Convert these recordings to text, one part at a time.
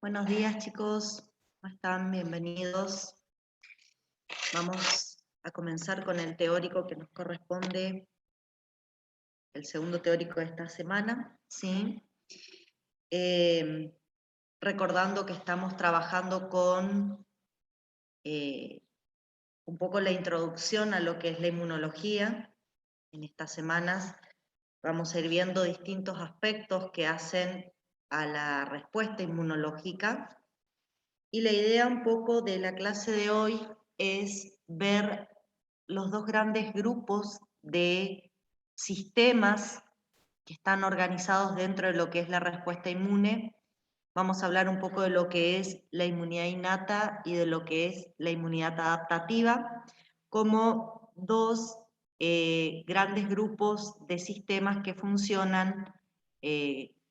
Buenos días, chicos. ¿Cómo están? Bienvenidos. Vamos a comenzar con el teórico que nos corresponde, el segundo teórico de esta semana, ¿sí? Recordando que estamos trabajando con un poco la introducción a lo que es la inmunología. En estas semanas vamos a ir viendo distintos aspectos que hacen a la respuesta inmunológica. Y la idea un poco de la clase de hoy es ver los dos grandes grupos de sistemas que están organizados dentro de lo que es la respuesta inmune. Vamos a hablar un poco de lo que es la inmunidad innata y de lo que es la inmunidad adaptativa, como dos grandes grupos de sistemas que funcionan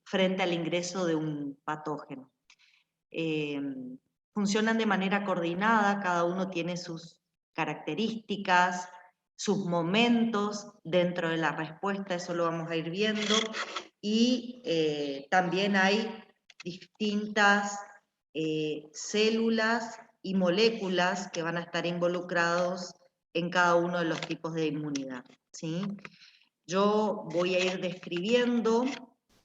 frente al ingreso de un patógeno. Funcionan de manera coordinada, cada uno tiene sus características, sus momentos dentro de la respuesta, eso lo vamos a ir viendo, y también hay distintas células y moléculas que van a estar involucrados en cada uno de los tipos de inmunidad, ¿sí? Yo voy a ir describiendo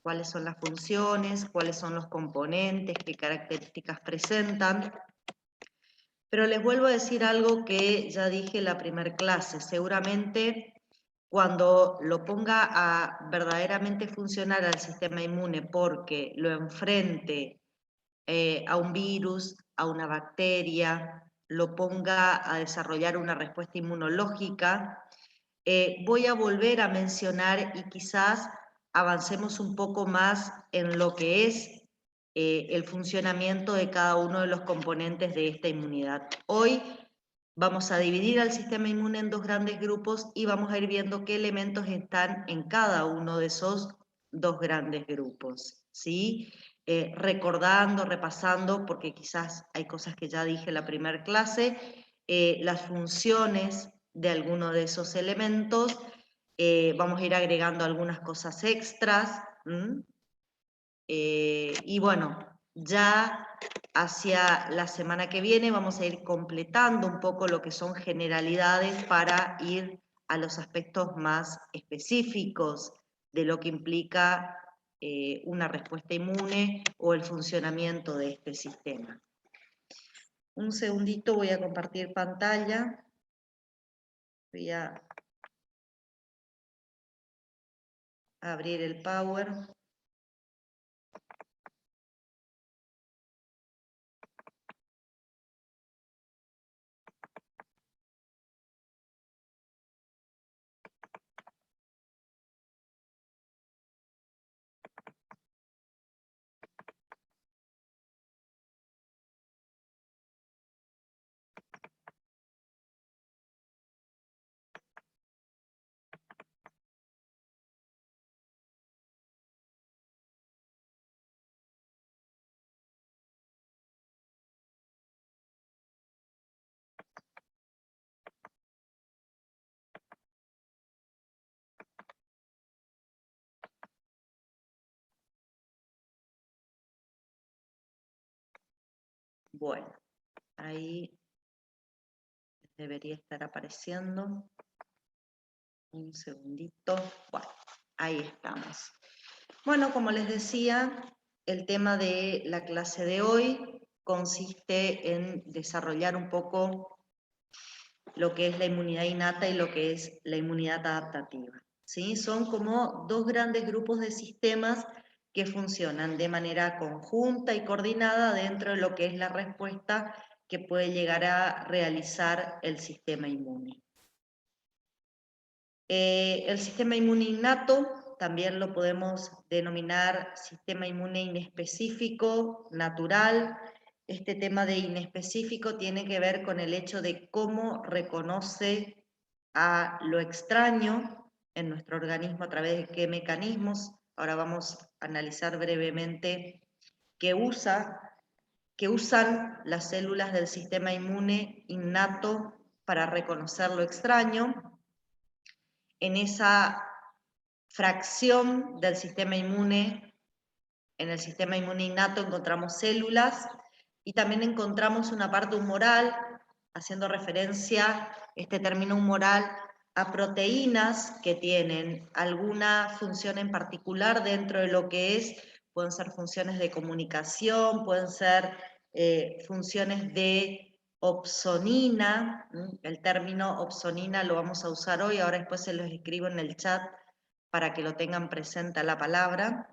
cuáles son las funciones, cuáles son los componentes, qué características presentan. Pero les vuelvo a decir algo que ya dije en la primera clase. Seguramente cuando lo ponga a verdaderamente funcionar al sistema inmune porque lo enfrente a un virus, a una bacteria, lo ponga a desarrollar una respuesta inmunológica, voy a volver a mencionar y quizás avancemos un poco más en lo que es el funcionamiento de cada uno de los componentes de esta inmunidad. Hoy vamos a dividir al sistema inmune en dos grandes grupos y vamos a ir viendo qué elementos están en cada uno de esos dos grandes grupos, ¿sí? Recordando, repasando, porque quizás hay cosas que ya dije en la primera clase, las funciones de alguno de esos elementos, vamos a ir agregando algunas cosas extras, y bueno, ya hacia la semana que viene vamos a ir completando un poco lo que son generalidades para ir a los aspectos más específicos de lo que implica una respuesta inmune o el funcionamiento de este sistema. Un segundito, voy a compartir pantalla. Voy a abrir el Power. Bueno, ahí debería estar apareciendo. Un segundito. Bueno, ahí estamos. Bueno, como les decía, el tema de la clase de hoy consiste en desarrollar un poco lo que es la inmunidad innata y lo que es la inmunidad adaptativa, ¿sí? Son como dos grandes grupos de sistemas que funcionan de manera conjunta y coordinada dentro de lo que es la respuesta que puede llegar a realizar el sistema inmune. El sistema inmune innato también lo podemos denominar sistema inmune inespecífico, natural. Este tema de inespecífico tiene que ver con el hecho de cómo reconoce a lo extraño en nuestro organismo a través de qué mecanismos. Ahora vamos a analizar brevemente qué usan las células del sistema inmune innato para reconocer lo extraño. En esa fracción del sistema inmune En el sistema inmune innato encontramos células y también encontramos una parte humoral, haciendo referencia, este término humoral, a proteínas que tienen alguna función en particular dentro de lo que es, pueden ser funciones de comunicación, pueden ser funciones de opsonina, el término opsonina lo vamos a usar hoy, ahora después se los escribo en el chat para que lo tengan presente a la palabra.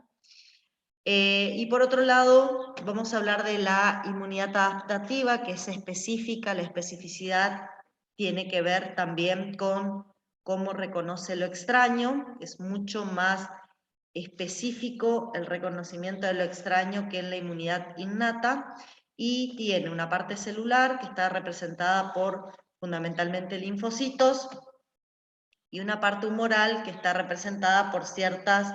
Y por otro lado, vamos a hablar de la inmunidad adaptativa, que es específica, la especificidad tiene que ver también con cómo reconoce lo extraño, es mucho más específico el reconocimiento de lo extraño que en la inmunidad innata, y tiene una parte celular que está representada por fundamentalmente linfocitos, y una parte humoral que está representada por ciertas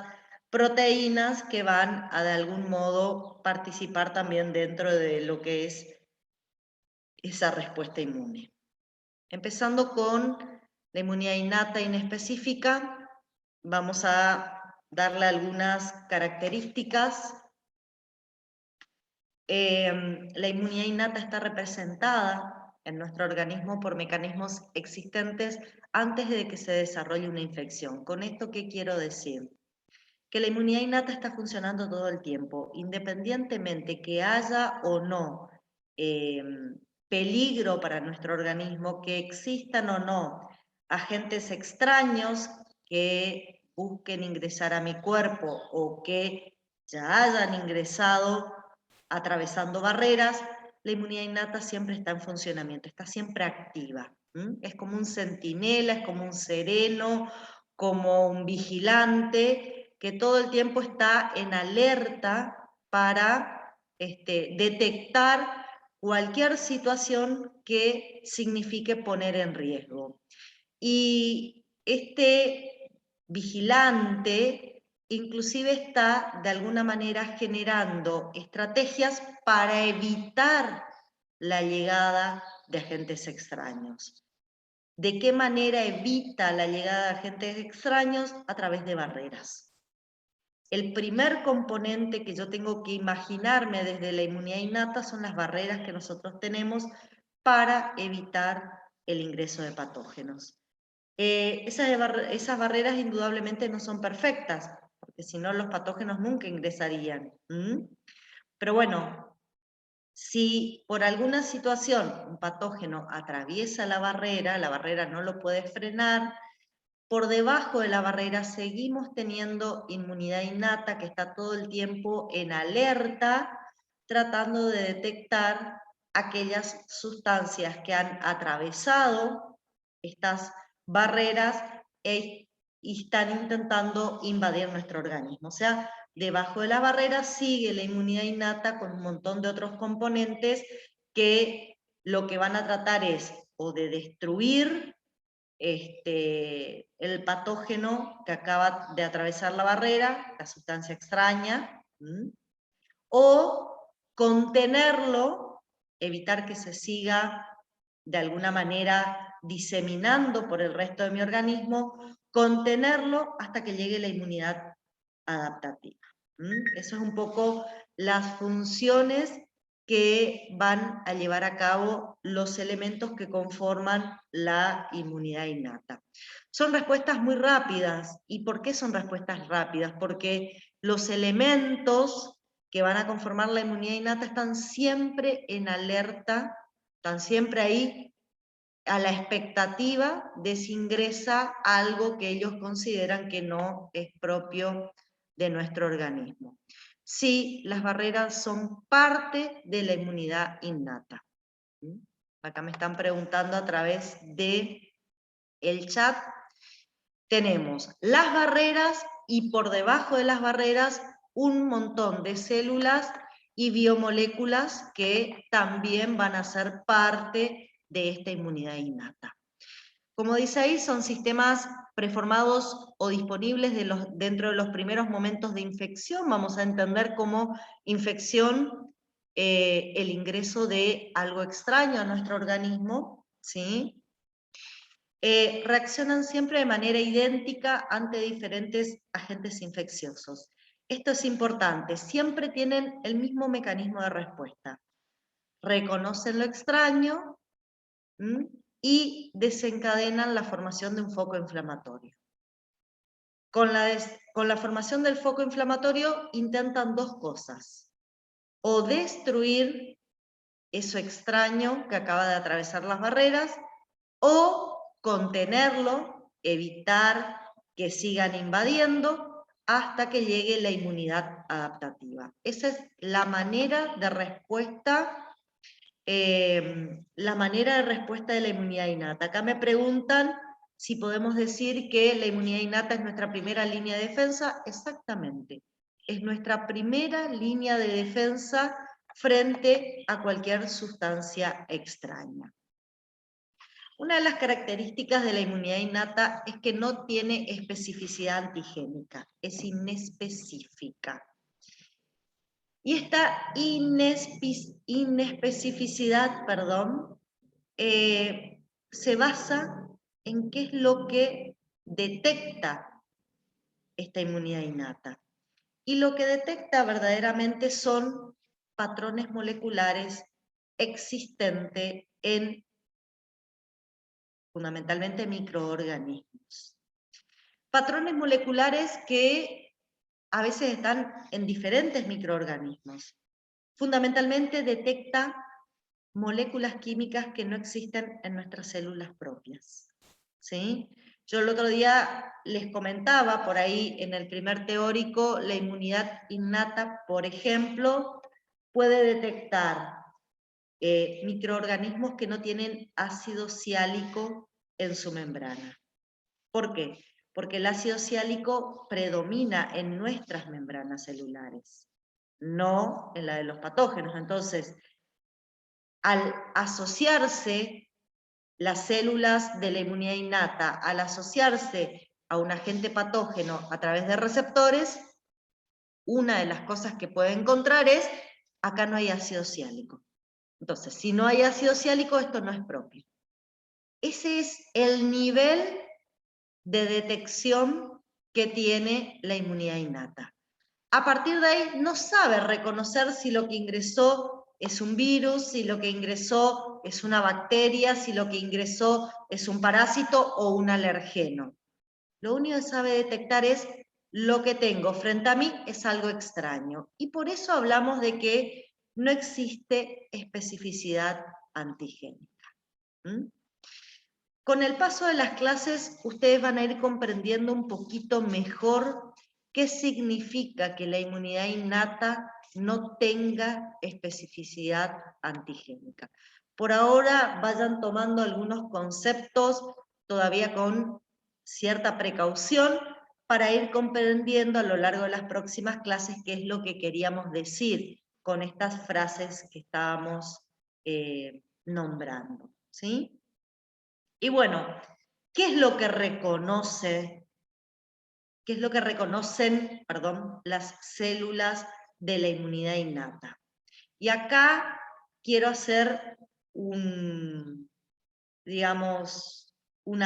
proteínas que van a de algún modo participar también dentro de lo que es esa respuesta inmune. Empezando con la inmunidad innata inespecífica, vamos a darle algunas características. La inmunidad innata está representada en nuestro organismo por mecanismos existentes antes de que se desarrolle una infección. ¿Con esto qué quiero decir? Que la inmunidad innata está funcionando todo el tiempo, independientemente que haya o no peligro para nuestro organismo, que existan o no agentes extraños que busquen ingresar a mi cuerpo o que ya hayan ingresado atravesando barreras, la inmunidad innata siempre está en funcionamiento, está siempre activa. Es como un centinela, es como un sereno, como un vigilante, que todo el tiempo está en alerta para detectar cualquier situación que signifique poner en riesgo. Y este vigilante inclusive está de alguna manera generando estrategias para evitar la llegada de agentes extraños. ¿De qué manera evita la llegada de agentes extraños? A través de barreras. El primer componente que yo tengo que imaginarme desde la inmunidad innata son las barreras que nosotros tenemos para evitar el ingreso de patógenos. Esas barreras indudablemente no son perfectas, porque si no los patógenos nunca ingresarían. Pero bueno, si por alguna situación un patógeno atraviesa la barrera no lo puede frenar, por debajo de la barrera seguimos teniendo inmunidad innata que está todo el tiempo en alerta, tratando de detectar aquellas sustancias que han atravesado estas barreras y están intentando invadir nuestro organismo. O sea, debajo de la barrera sigue la inmunidad innata con un montón de otros componentes que lo que van a tratar es o de destruir el patógeno que acaba de atravesar la barrera, la sustancia extraña, o contenerlo, evitar que se siga de alguna manera diseminando por el resto de mi organismo, contenerlo hasta que llegue la inmunidad adaptativa. Eso es un poco las funciones que van a llevar a cabo los elementos que conforman la inmunidad innata. Son respuestas muy rápidas. ¿Y por qué son respuestas rápidas? Porque los elementos que van a conformar la inmunidad innata están siempre en alerta, están siempre ahí a la expectativa de si ingresa algo que ellos consideran que no es propio de nuestro organismo. Sí, las barreras son parte de la inmunidad innata. Acá me están preguntando a través de el chat. Tenemos las barreras y por debajo de las barreras un montón de células y biomoléculas que también van a ser parte de esta inmunidad innata. Como dice ahí, son sistemas preformados o disponibles dentro de los primeros momentos de infección. Vamos a entender como infección el ingreso de algo extraño a nuestro organismo, ¿sí? Reaccionan siempre de manera idéntica ante diferentes agentes infecciosos. esto es importante, siempre tienen el mismo mecanismo de respuesta. Reconocen lo extraño y desencadenan la formación de un foco inflamatorio. Con la formación del foco inflamatorio intentan dos cosas: o destruir eso extraño que acaba de atravesar las barreras, o contenerlo, evitar que sigan invadiendo hasta que llegue la inmunidad adaptativa. Esa es la manera de respuesta, de la inmunidad innata. Acá me preguntan si podemos decir que la inmunidad innata es nuestra primera línea de defensa. Exactamente, es nuestra primera línea de defensa frente a cualquier sustancia extraña. Una de las características de la inmunidad innata es que no tiene especificidad antigénica, es inespecífica. Y esta inespecificidad, se basa en qué es lo que detecta esta inmunidad innata. Y lo que detecta verdaderamente son patrones moleculares existentes en fundamentalmente microorganismos. Patrones moleculares que a veces están en diferentes microorganismos. Fundamentalmente detecta moléculas químicas que no existen en nuestras células propias. ¿Sí? Yo el otro día les comentaba por ahí en el primer teórico, la inmunidad innata, por ejemplo, puede detectar microorganismos que no tienen ácido ciálico en su membrana. ¿Por qué? Porque el ácido ciálico predomina en nuestras membranas celulares, no en la de los patógenos. Entonces, al asociarse las células de la inmunidad innata, al asociarse a un agente patógeno a través de receptores, una de las cosas que puede encontrar es, acá no hay ácido ciálico. Entonces, si no hay ácido ciálico, esto no es propio. Ese es el nivel de detección que tiene la inmunidad innata. A partir de ahí no sabe reconocer si lo que ingresó es un virus, si lo que ingresó es una bacteria, si lo que ingresó es un parásito o un alergeno. Lo único que sabe detectar es lo que tengo frente a mí es algo extraño. Y por eso hablamos de que no existe especificidad antigénica. Con el paso de las clases, ustedes van a ir comprendiendo un poquito mejor qué significa que la inmunidad innata no tenga especificidad antigénica. Por ahora vayan tomando algunos conceptos todavía con cierta precaución para ir comprendiendo a lo largo de las próximas clases qué es lo que queríamos decir con estas frases que estábamos nombrando, ¿sí? Y bueno, ¿qué es lo que reconocen, las células de la inmunidad innata? Y acá quiero hacer una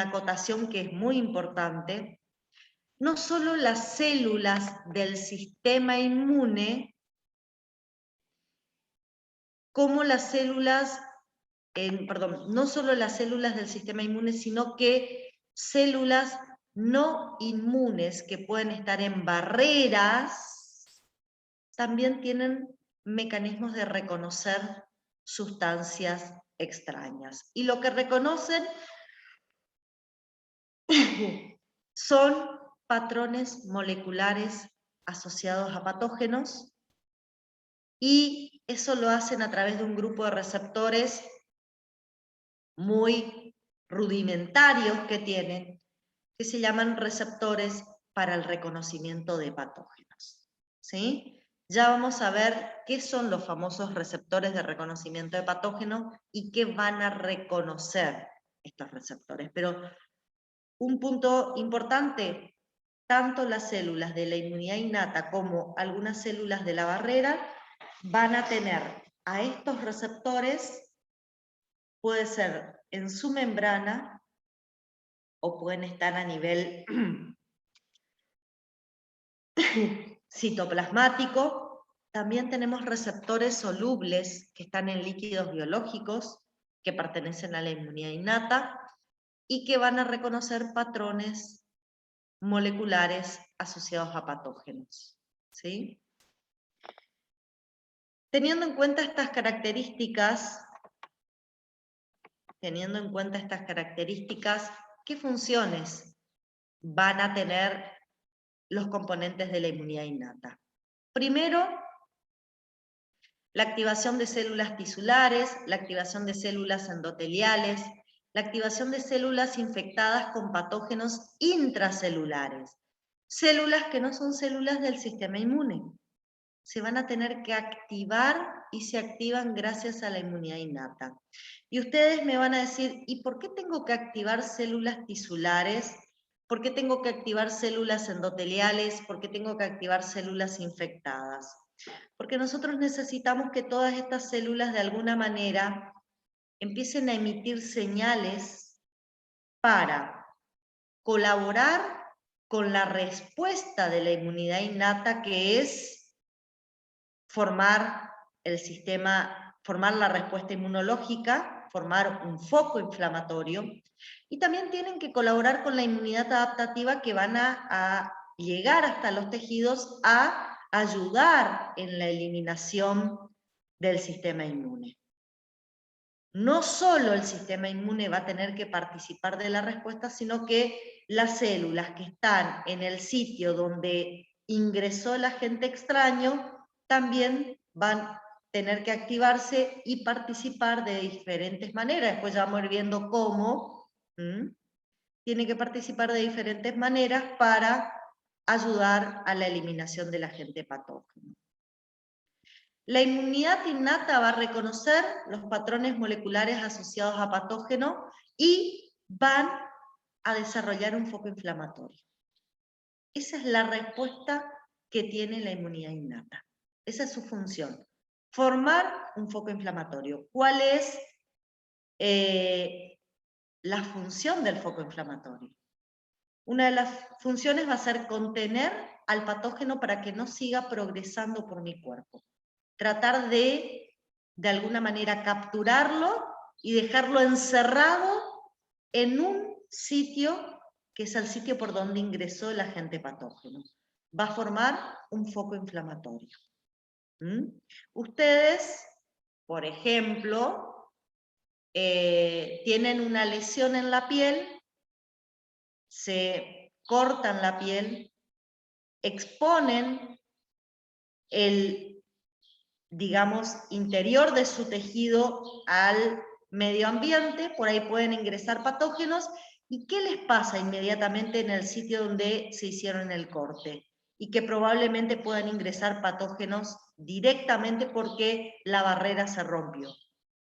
acotación que es muy importante. No solo las células del sistema inmune, como las células, no solo las células del sistema inmune, sino que células no inmunes que pueden estar en barreras, también tienen mecanismos de reconocer sustancias extrañas. Y lo que reconocen son patrones moleculares asociados a patógenos, y eso lo hacen a través de un grupo de receptores muy rudimentarios que tienen, que se llaman receptores para el reconocimiento de patógenos. ¿Sí? Ya vamos a ver qué son los famosos receptores de reconocimiento de patógenos y qué van a reconocer estos receptores. Pero un punto importante, tanto las células de la inmunidad innata como algunas células de la barrera van a tener a estos receptores, puede ser en su membrana o pueden estar a nivel citoplasmático. También tenemos receptores solubles que están en líquidos biológicos, que pertenecen a la inmunidad innata, y que van a reconocer patrones moleculares asociados a patógenos, ¿sí? Teniendo en cuenta estas características, ¿qué funciones van a tener los componentes de la inmunidad innata? Primero, la activación de células tisulares, la activación de células endoteliales, la activación de células infectadas con patógenos intracelulares, células que no son células del sistema inmune. Se van a tener que activar y se activan gracias a la inmunidad innata. Y ustedes me van a decir, ¿y por qué tengo que activar células tisulares? ¿Por qué tengo que activar células endoteliales? ¿Por qué tengo que activar células infectadas? Porque nosotros necesitamos que todas estas células de alguna manera empiecen a emitir señales para colaborar con la respuesta de la inmunidad innata, que es formar la respuesta inmunológica, formar un foco inflamatorio, y también tienen que colaborar con la inmunidad adaptativa, que van a llegar hasta los tejidos a ayudar en la eliminación del sistema inmune. No solo el sistema inmune va a tener que participar de la respuesta, sino que las células que están en el sitio donde ingresó el agente extraño también van a tener que activarse y participar de diferentes maneras. Después ya vamos a ir viendo cómo. Tiene que participar de diferentes maneras para ayudar a la eliminación del agente patógeno. La inmunidad innata va a reconocer los patrones moleculares asociados a patógeno y van a desarrollar un foco inflamatorio. Esa es la respuesta que tiene la inmunidad innata. Esa es su función, formar un foco inflamatorio. ¿Cuál es la función del foco inflamatorio? Una de las funciones va a ser contener al patógeno para que no siga progresando por mi cuerpo. Tratar de alguna manera, capturarlo y dejarlo encerrado en un sitio que es el sitio por donde ingresó el agente patógeno. Va a formar un foco inflamatorio. Ustedes, por ejemplo, tienen una lesión en la piel, se cortan la piel, exponen el, digamos, interior de su tejido al medio ambiente, por ahí pueden ingresar patógenos. ¿Y qué les pasa inmediatamente en el sitio donde se hicieron el corte? Y que probablemente puedan ingresar patógenos directamente porque la barrera se rompió.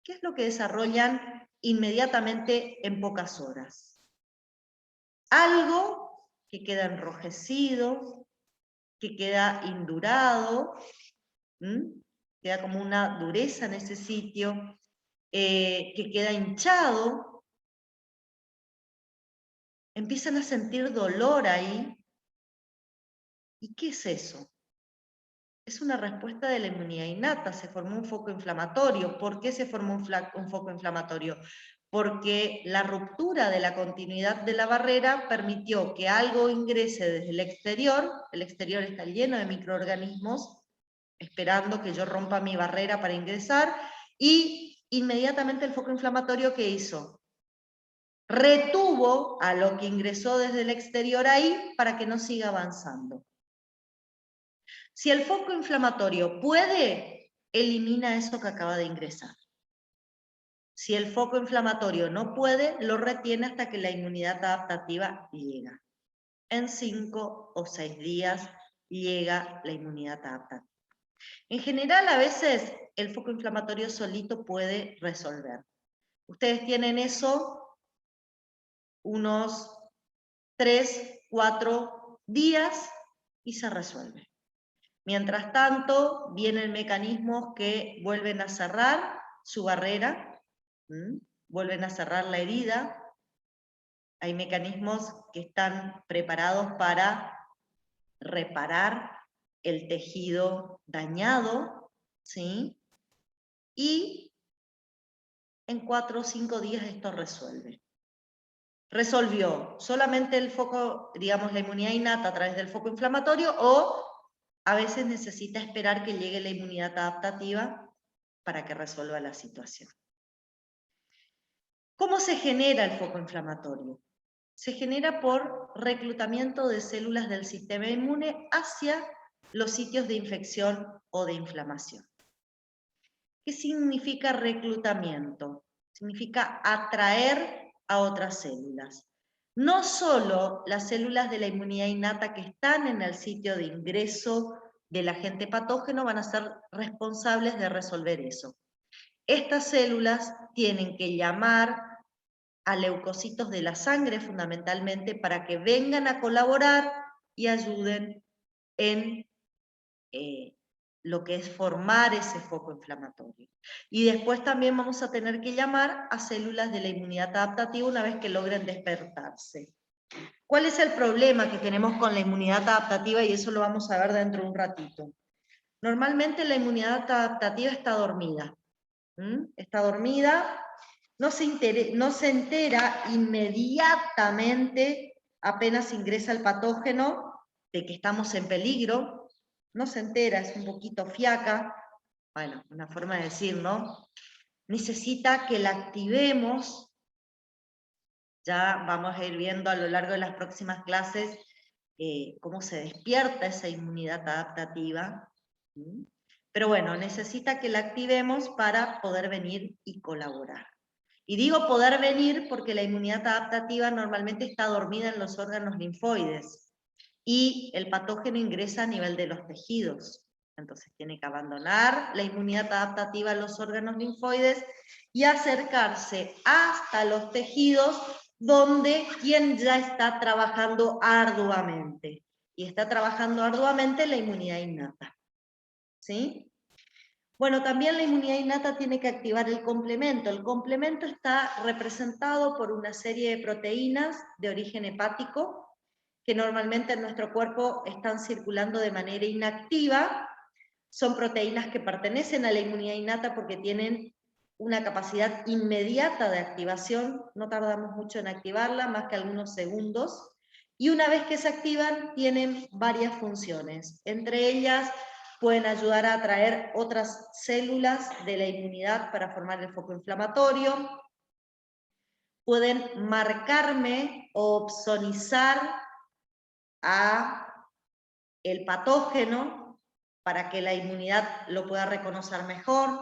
¿Qué es lo que desarrollan inmediatamente en pocas horas? Algo que queda enrojecido, que queda indurado, queda como una dureza en ese sitio, que queda hinchado, empiezan a sentir dolor ahí. ¿Y qué es eso? Es una respuesta de la inmunidad innata, se formó un foco inflamatorio. ¿Por qué se formó un foco inflamatorio? Porque la ruptura de la continuidad de la barrera permitió que algo ingrese desde el exterior está lleno de microorganismos, esperando que yo rompa mi barrera para ingresar, y inmediatamente el foco inflamatorio, ¿qué hizo? Retuvo a lo que ingresó desde el exterior ahí para que no siga avanzando. Si el foco inflamatorio puede, elimina eso que acaba de ingresar. Si el foco inflamatorio no puede, lo retiene hasta que la inmunidad adaptativa llega. En 5 o 6 días llega la inmunidad adaptativa. En general, a veces el foco inflamatorio solito puede resolver. Ustedes tienen eso unos 3, 4 días y se resuelve. Mientras tanto, vienen mecanismos que vuelven a cerrar su barrera, vuelven a cerrar la herida. Hay mecanismos que están preparados para reparar el tejido dañado, ¿sí? Y en 4 o 5 días esto resuelve. Resolvió solamente el foco, digamos, la inmunidad innata a través del foco inflamatorio, o a veces necesita esperar que llegue la inmunidad adaptativa para que resuelva la situación. ¿Cómo se genera el foco inflamatorio? Se genera por reclutamiento de células del sistema inmune hacia los sitios de infección o de inflamación. ¿Qué significa reclutamiento? Significa atraer a otras células. No solo las células de la inmunidad innata que están en el sitio de ingreso del agente patógeno van a ser responsables de resolver eso. Estas células tienen que llamar a leucocitos de la sangre fundamentalmente para que vengan a colaborar y ayuden en lo que es formar ese foco inflamatorio. Y después también vamos a tener que llamar a células de la inmunidad adaptativa una vez que logren despertarse. ¿Cuál es el problema que tenemos con la inmunidad adaptativa? Y eso lo vamos a ver dentro de un ratito. Normalmente la inmunidad adaptativa está dormida. Está dormida, no se entera inmediatamente apenas ingresa el patógeno de que estamos en peligro, no se entera, es un poquito fiaca, bueno, una forma de decir, ¿no? Necesita que la activemos, ya vamos a ir viendo a lo largo de las próximas clases cómo se despierta esa inmunidad adaptativa, pero bueno, necesita que la activemos para poder venir y colaborar. Y digo poder venir porque la inmunidad adaptativa normalmente está dormida en los órganos linfoides y el patógeno ingresa a nivel de los tejidos. Entonces tiene que abandonar la inmunidad adaptativa a los órganos linfoides y acercarse hasta los tejidos donde quien ya está trabajando arduamente. Y está trabajando arduamente la inmunidad innata. ¿Sí? Bueno, también la inmunidad innata tiene que activar el complemento. El complemento está representado por una serie de proteínas de origen hepático que normalmente en nuestro cuerpo están circulando de manera inactiva. Son proteínas que pertenecen a la inmunidad innata porque tienen una capacidad inmediata de activación, no tardamos mucho en activarla, más que algunos segundos, y una vez que se activan tienen varias funciones. Entre ellas pueden ayudar a atraer otras células de la inmunidad para formar el foco inflamatorio, pueden marcarme o opsonizar a el patógeno para que la inmunidad lo pueda reconocer mejor,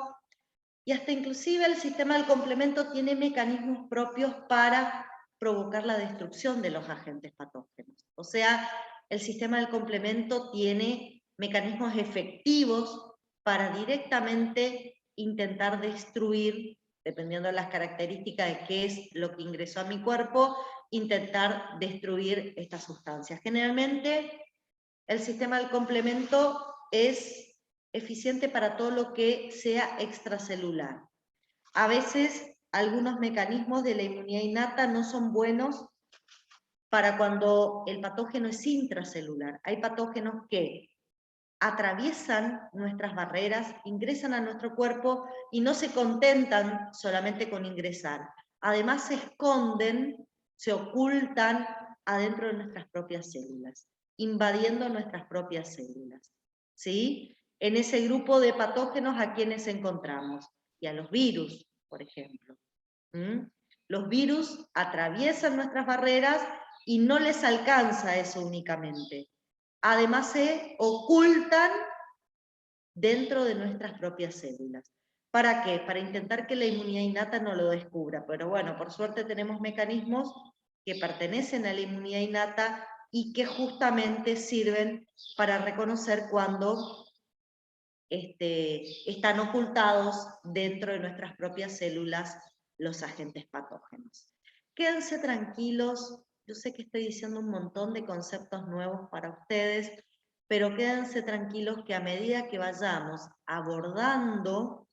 y hasta inclusive el sistema del complemento tiene mecanismos propios para provocar la destrucción de los agentes patógenos. O sea, el sistema del complemento tiene mecanismos efectivos para directamente intentar destruir, dependiendo de las características de qué es lo que ingresó a mi cuerpo, intentar destruir estas sustancias. Generalmente, el sistema del complemento es eficiente para todo lo que sea extracelular. A veces algunos mecanismos de la inmunidad innata no son buenos para cuando el patógeno es intracelular. Hay patógenos que atraviesan nuestras barreras, ingresan a nuestro cuerpo y no se contentan solamente con ingresar. Además se esconden, se ocultan adentro de nuestras propias células, invadiendo nuestras propias células. ¿Sí? En ese grupo de patógenos, ¿a quiénes encontramos? Y a los virus, por ejemplo. Los virus atraviesan nuestras barreras y no les alcanza eso únicamente. Además se ocultan dentro de nuestras propias células. ¿Para qué? Para intentar que la inmunidad innata no lo descubra. Pero bueno, por suerte tenemos mecanismos que pertenecen a la inmunidad innata y que justamente sirven para reconocer cuando están ocultados dentro de nuestras propias células los agentes patógenos. Quédense tranquilos, yo sé que estoy diciendo un montón de conceptos nuevos para ustedes, pero quédense tranquilos que a medida que vayamos abordando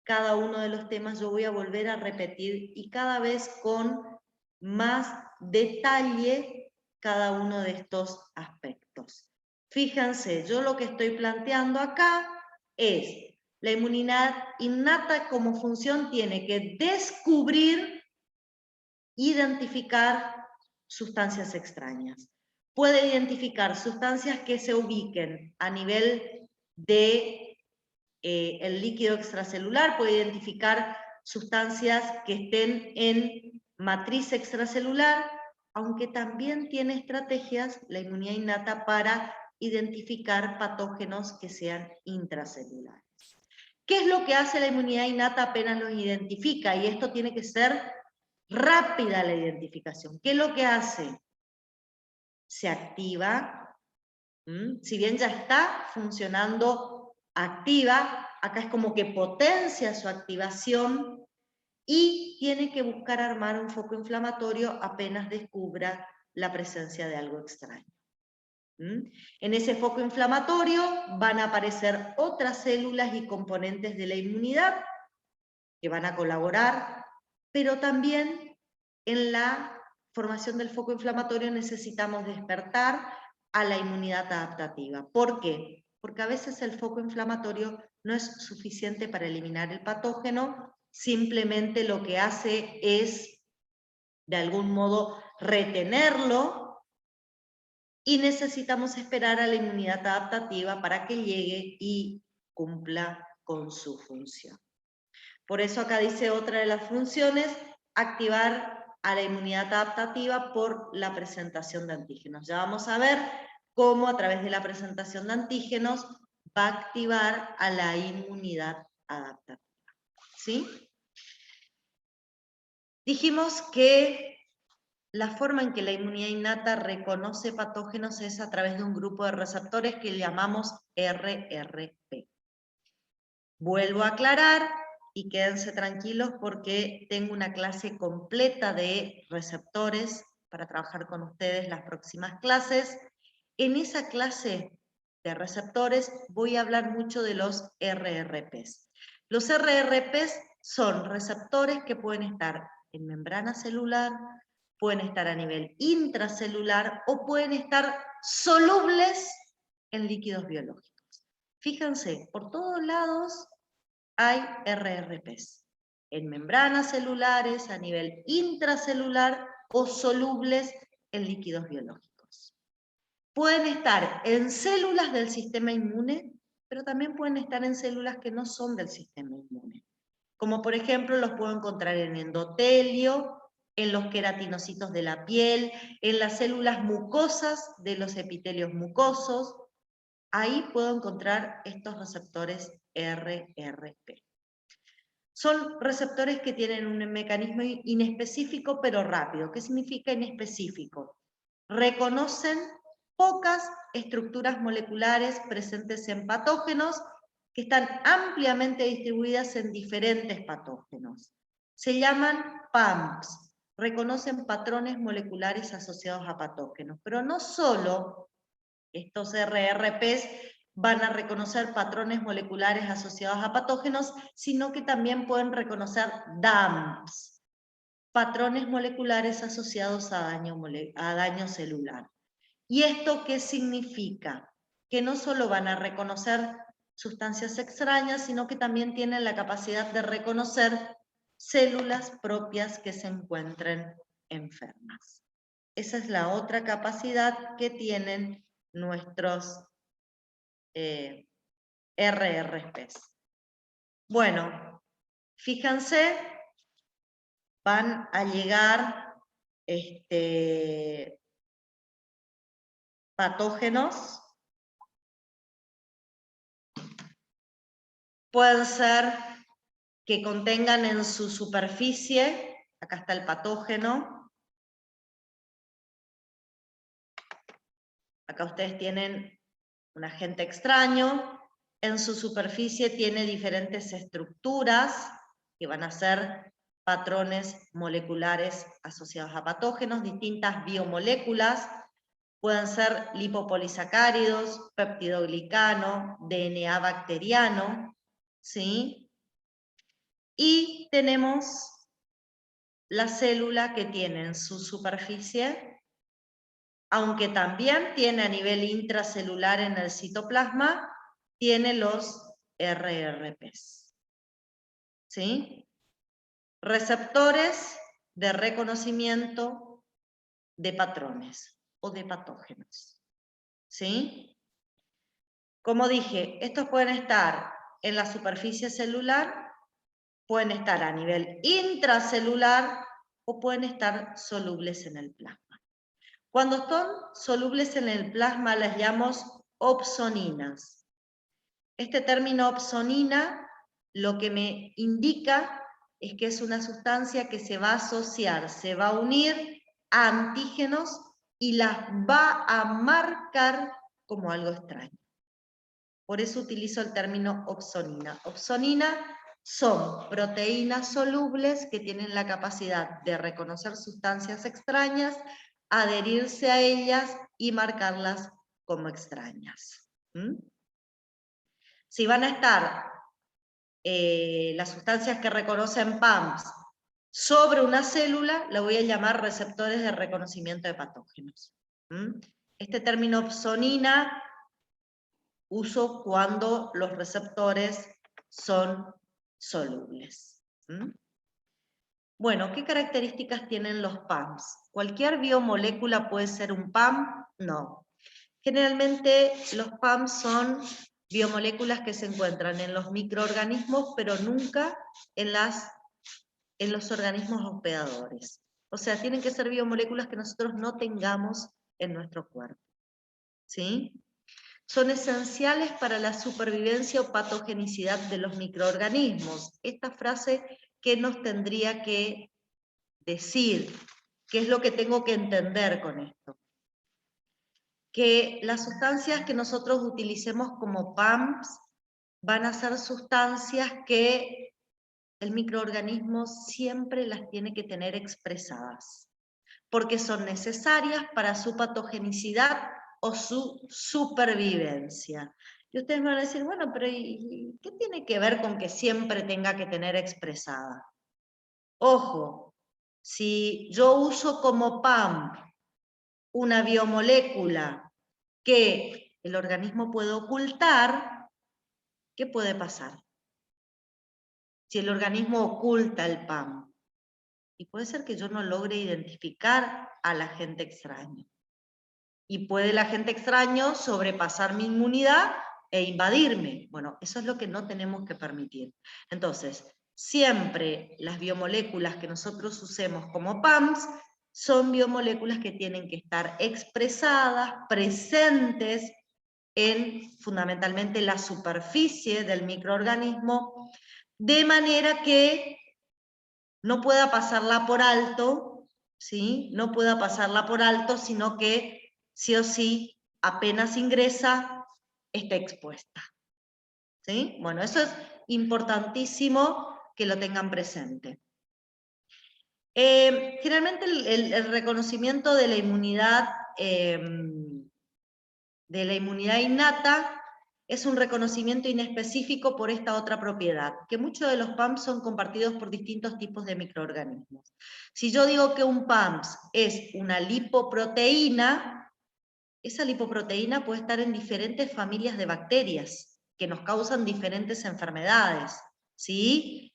cada uno de los temas, yo voy a volver a repetir y cada vez con más detalle cada uno de estos aspectos. Fíjense, yo lo que estoy planteando acá es la inmunidad innata como función tiene que descubrir, identificar sustancias extrañas. Puede identificar sustancias que se ubiquen a nivel de el líquido extracelular, puede identificar sustancias que estén en matriz extracelular, aunque también tiene estrategias, la inmunidad innata, para identificar patógenos que sean intracelulares. ¿Qué es lo que hace la inmunidad innata apenas los identifica? Y esto tiene que ser rápida la identificación. ¿Qué es lo que hace? Se activa, si bien ya está funcionando activa, acá es como que potencia su activación y tiene que buscar armar un foco inflamatorio apenas descubra la presencia de algo extraño. En ese foco inflamatorio van a aparecer otras células y componentes de la inmunidad que van a colaborar, pero también en la formación del foco inflamatorio necesitamos despertar a la inmunidad adaptativa. ¿Por qué? Porque a veces el foco inflamatorio no es suficiente para eliminar el patógeno, simplemente lo que hace es, de algún modo, retenerlo, y necesitamos esperar a la inmunidad adaptativa para que llegue y cumpla con su función. Por eso acá dice otra de las funciones, activar a la inmunidad adaptativa por la presentación de antígenos. Ya vamos a ver cómo a través de la presentación de antígenos va a activar a la inmunidad adaptativa. ¿Sí? Dijimos que la forma en que la inmunidad innata reconoce patógenos es a través de un grupo de receptores que llamamos RRP. Vuelvo a aclarar, y quédense tranquilos porque tengo una clase completa de receptores para trabajar con ustedes las próximas clases. En esa clase de receptores voy a hablar mucho de los RRPs. Los RRPs son receptores que pueden estar en membrana celular, pueden estar a nivel intracelular o pueden estar solubles en líquidos biológicos. Fíjense, por todos lados hay RRPs, en membranas celulares, a nivel intracelular o solubles en líquidos biológicos. Pueden estar en células del sistema inmune, pero también pueden estar en células que no son del sistema inmune. Como por ejemplo los puedo encontrar en endotelio, en los queratinocitos de la piel, en las células mucosas de los epitelios mucosos. Ahí puedo encontrar estos receptores RRP. Son receptores que tienen un mecanismo inespecífico pero rápido. ¿Qué significa inespecífico? Reconocen pocas estructuras moleculares presentes en patógenos que están ampliamente distribuidas en diferentes patógenos. Se llaman PAMPs, reconocen patrones moleculares asociados a patógenos, pero no solo estos RRPs van a reconocer patrones moleculares asociados a patógenos, sino que también pueden reconocer DAMPs, patrones moleculares asociados a daño celular. ¿Y esto qué significa? Que no solo van a reconocer sustancias extrañas, sino que también tienen la capacidad de reconocer células propias que se encuentren enfermas. Esa es la otra capacidad que tienen nuestros RRPs. Bueno, fíjense, van a llegar patógenos. Pueden ser que contengan en su superficie, acá está el patógeno, acá ustedes tienen un agente extraño, en su superficie tiene diferentes estructuras que van a ser patrones moleculares asociados a patógenos, distintas biomoléculas, pueden ser lipopolisacáridos, peptidoglicano, DNA bacteriano, ¿sí? Y tenemos la célula que tiene en su superficie aunque también tiene a nivel intracelular en el citoplasma, tiene los RRPs. ¿Sí? Receptores de reconocimiento de patrones o de patógenos. ¿Sí? Como dije, estos pueden estar en la superficie celular, pueden estar a nivel intracelular o pueden estar solubles en el plasma. Cuando están solubles en el plasma las llamamos opsoninas. Este término opsonina lo que me indica es que es una sustancia que se va a asociar, se va a unir a antígenos y las va a marcar como algo extraño. Por eso utilizo el término opsonina. Opsonina son proteínas solubles que tienen la capacidad de reconocer sustancias extrañas, adherirse a ellas y marcarlas como extrañas. Si van a estar las sustancias que reconocen PAMs sobre una célula, la voy a llamar receptores de reconocimiento de patógenos. Este término opsonina uso cuando los receptores son solubles. Bueno, ¿qué características tienen los PAMs? ¿Cualquier biomolécula puede ser un PAM? No. Generalmente los PAMs son biomoléculas que se encuentran en los microorganismos, pero nunca en los organismos hospedadores. O sea, tienen que ser biomoléculas que nosotros no tengamos en nuestro cuerpo. ¿Sí? Son esenciales para la supervivencia o patogenicidad de los microorganismos. Esta frase, ¿qué nos tendría que decir? ¿Qué es lo que tengo que entender con esto? Que las sustancias que nosotros utilicemos como PAMs van a ser sustancias que el microorganismo siempre las tiene que tener expresadas, porque son necesarias para su patogenicidad o su supervivencia. Y ustedes me van a decir, bueno, pero ¿qué tiene que ver con que siempre tenga que tener expresada? Ojo, si yo uso como PAM una biomolécula que el organismo puede ocultar, ¿qué puede pasar? Si el organismo oculta el PAM, y puede ser que yo no logre identificar al agente extraño. Y puede el agente extraño sobrepasar mi inmunidad e invadirme. Bueno, eso es lo que no tenemos que permitir. Entonces, siempre las biomoléculas que nosotros usemos como PAMs son biomoléculas que tienen que estar expresadas, presentes en fundamentalmente la superficie del microorganismo, de manera que no pueda pasarla por alto, ¿sí? No pueda pasarla por alto, sino que sí o sí, apenas ingresa, está expuesta. ¿Sí? Bueno, eso es importantísimo que lo tengan presente. Generalmente el reconocimiento de la inmunidad innata es un reconocimiento inespecífico por esta otra propiedad, que muchos de los PAMs son compartidos por distintos tipos de microorganismos. Si yo digo que un PAMS es una lipoproteína, esa lipoproteína puede estar en diferentes familias de bacterias que nos causan diferentes enfermedades, ¿sí?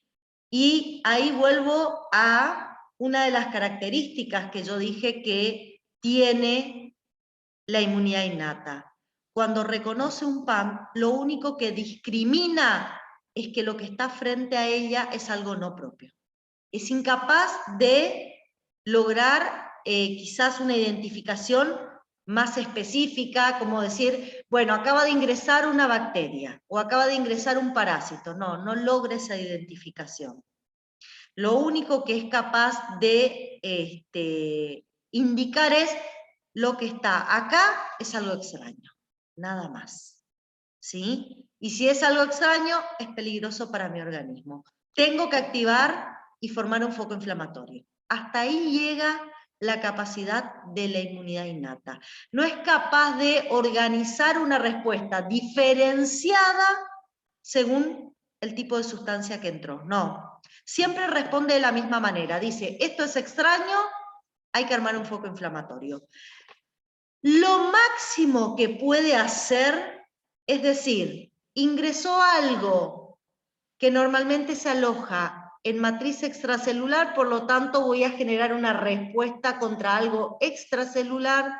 Y ahí vuelvo a una de las características que yo dije que tiene la inmunidad innata. Cuando reconoce un PAM, lo único que discrimina es que lo que está frente a ella es algo no propio. Es incapaz de lograr quizás una identificación más específica, como decir, bueno, acaba de ingresar una bacteria o acaba de ingresar un parásito. No, no logra esa identificación. Lo único que es capaz de indicar es lo que está acá es algo extraño, nada más. ¿Sí? Y si es algo extraño, es peligroso para mi organismo. Tengo que activar y formar un foco inflamatorio. Hasta ahí llega la capacidad de la inmunidad innata. No es capaz de organizar una respuesta diferenciada según el tipo de sustancia que entró. No. Siempre responde de la misma manera. Dice, esto es extraño, hay que armar un foco inflamatorio. Lo máximo que puede hacer, es decir, ingresó algo que normalmente se aloja en matriz extracelular, por lo tanto voy a generar una respuesta contra algo extracelular,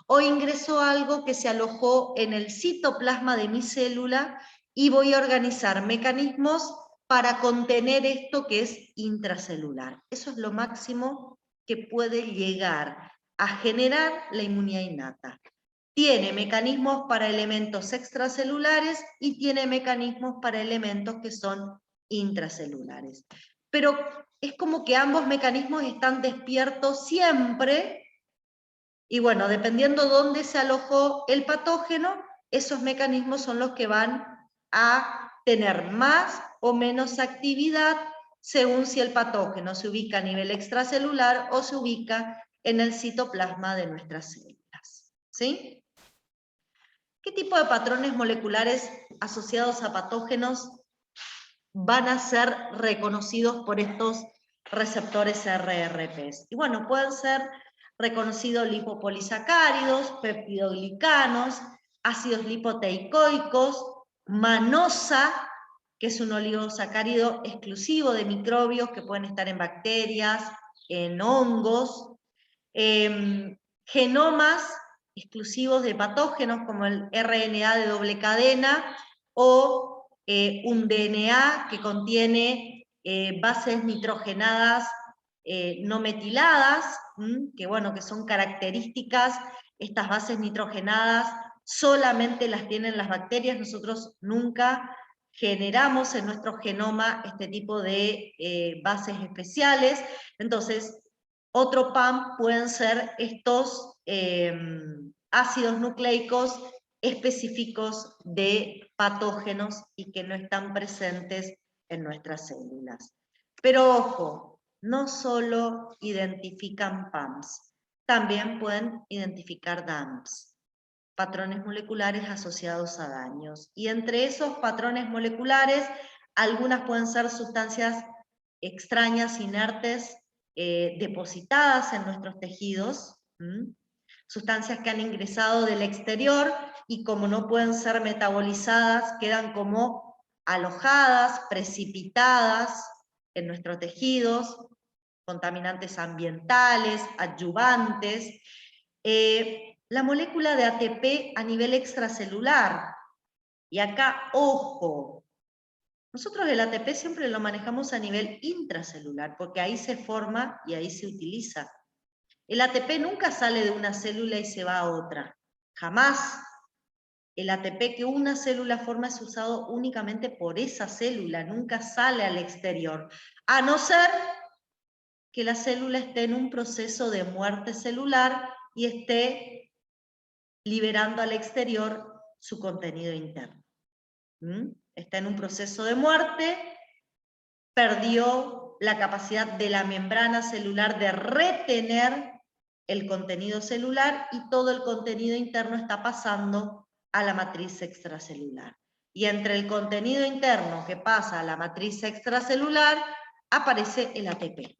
o ingresó algo que se alojó en el citoplasma de mi célula y voy a organizar mecanismos para contener esto que es intracelular. Eso es lo máximo que puede llegar a generar la inmunidad innata. Tiene mecanismos para elementos extracelulares y tiene mecanismos para elementos que son intracelulares. Pero es como que ambos mecanismos están despiertos siempre, y bueno, dependiendo dónde se alojó el patógeno, esos mecanismos son los que van a tener más o menos actividad según si el patógeno se ubica a nivel extracelular o se ubica en el citoplasma de nuestras células. ¿Sí? ¿Qué tipo de patrones moleculares asociados a patógenos van a ser reconocidos por estos receptores RRPs? Y bueno, pueden ser reconocidos lipopolisacáridos, peptidoglicanos, ácidos lipoteicoicos, manosa, que es un oligosacárido exclusivo de microbios que pueden estar en bacterias, en hongos, genomas exclusivos de patógenos como el RNA de doble cadena o un DNA que contiene bases nitrogenadas no metiladas, que bueno, que son características, estas bases nitrogenadas solamente las tienen las bacterias, nosotros nunca generamos en nuestro genoma este tipo de bases especiales. Entonces, otro PAM pueden ser estos ácidos nucleicos específicos de patógenos y que no están presentes en nuestras células. Pero ojo, no solo identifican PAMs, también pueden identificar DAMPs, patrones moleculares asociados a daños. Y entre esos patrones moleculares, algunas pueden ser sustancias extrañas, inertes, depositadas en nuestros tejidos, sustancias que han ingresado del exterior y como no pueden ser metabolizadas, quedan como alojadas, precipitadas en nuestros tejidos, contaminantes ambientales, adyuvantes. La molécula de ATP a nivel extracelular, y acá, ojo, nosotros el ATP siempre lo manejamos a nivel intracelular, porque ahí se forma y ahí se utiliza. El ATP nunca sale de una célula y se va a otra, jamás. El ATP que una célula forma es usado únicamente por esa célula, nunca sale al exterior, a no ser que la célula esté en un proceso de muerte celular y esté liberando al exterior su contenido interno. Está en un proceso de muerte, perdió la capacidad de la membrana celular de retener el contenido celular y todo el contenido interno está pasando a la matriz extracelular. Y entre el contenido interno que pasa a la matriz extracelular aparece el ATP,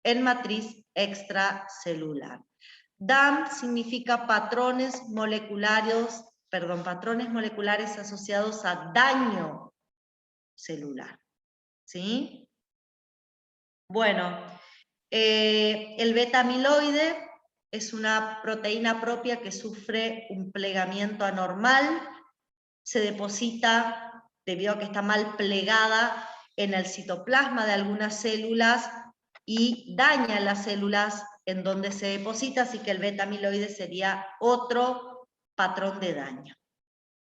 en matriz extracelular. DAM significa patrones moleculares asociados a daño celular. ¿Sí? Bueno, el beta-amiloide es una proteína propia que sufre un plegamiento anormal, se deposita, debido a que está mal plegada, en el citoplasma de algunas células y daña las células en donde se deposita, así que el beta-amiloide sería otro patrón de daño.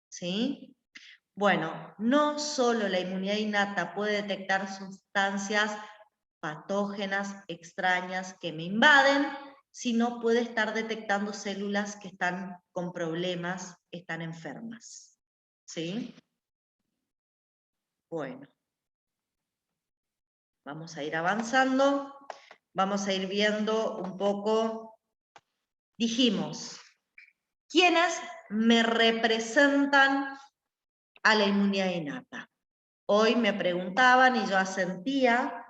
¿Sí? Bueno, no solo la inmunidad innata puede detectar sustancias patógenas extrañas que me invaden, sino puede estar detectando células que están con problemas, están enfermas. ¿Sí? Bueno, vamos a ir avanzando, vamos a ir viendo un poco. Dijimos, ¿quiénes me representan a la inmunidad innata? Hoy me preguntaban y yo asentía,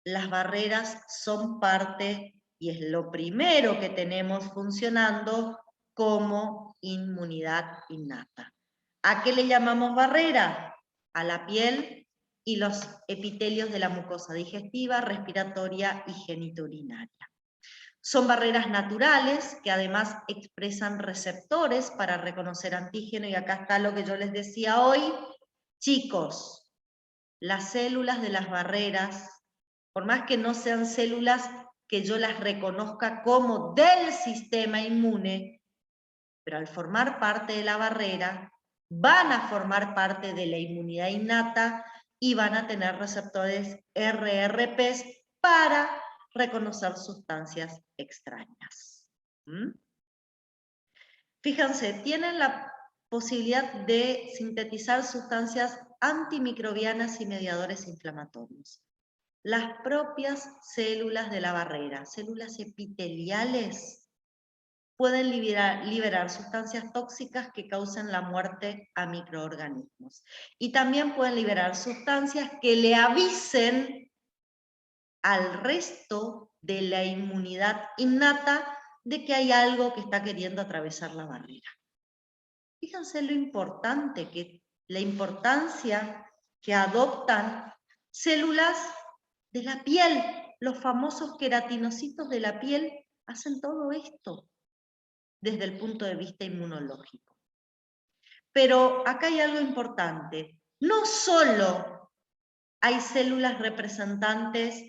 las barreras son parte y es lo primero que tenemos funcionando como inmunidad innata. ¿A qué le llamamos barrera? A la piel y los epitelios de la mucosa digestiva, respiratoria y genitourinaria. Son barreras naturales que además expresan receptores para reconocer antígeno, y acá está lo que yo les decía hoy. Chicos, las células de las barreras, por más que no sean células que yo las reconozca como del sistema inmune, pero al formar parte de la barrera, van a formar parte de la inmunidad innata y van a tener receptores RRPs para reconocer sustancias extrañas. Fíjense, tienen la posibilidad de sintetizar sustancias antimicrobianas y mediadores inflamatorios. Las propias células de la barrera, células epiteliales, pueden liberar sustancias tóxicas que causen la muerte a microorganismos. Y también pueden liberar sustancias que le avisen al resto de la inmunidad innata de que hay algo que está queriendo atravesar la barrera. Fíjense la importancia que adoptan células de la piel. Los famosos queratinocitos de la piel hacen todo esto desde el punto de vista inmunológico. Pero acá hay algo importante. No solo hay células representantes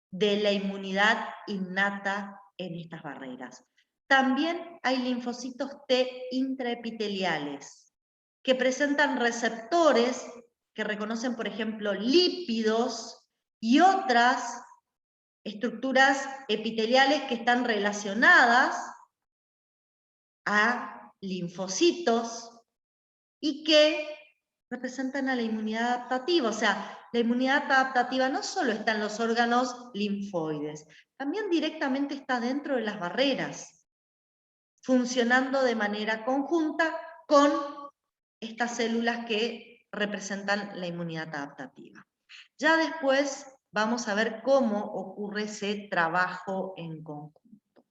de la inmunidad innata en estas barreras. También hay linfocitos T intraepiteliales que presentan receptores que reconocen, por ejemplo, lípidos y otras estructuras epiteliales que están relacionadas a linfocitos y que representan a la inmunidad adaptativa. O sea, la inmunidad adaptativa no solo está en los órganos linfoides, también directamente está dentro de las barreras, funcionando de manera conjunta con estas células que representan la inmunidad adaptativa. Ya después vamos a ver cómo ocurre ese trabajo en conjunto.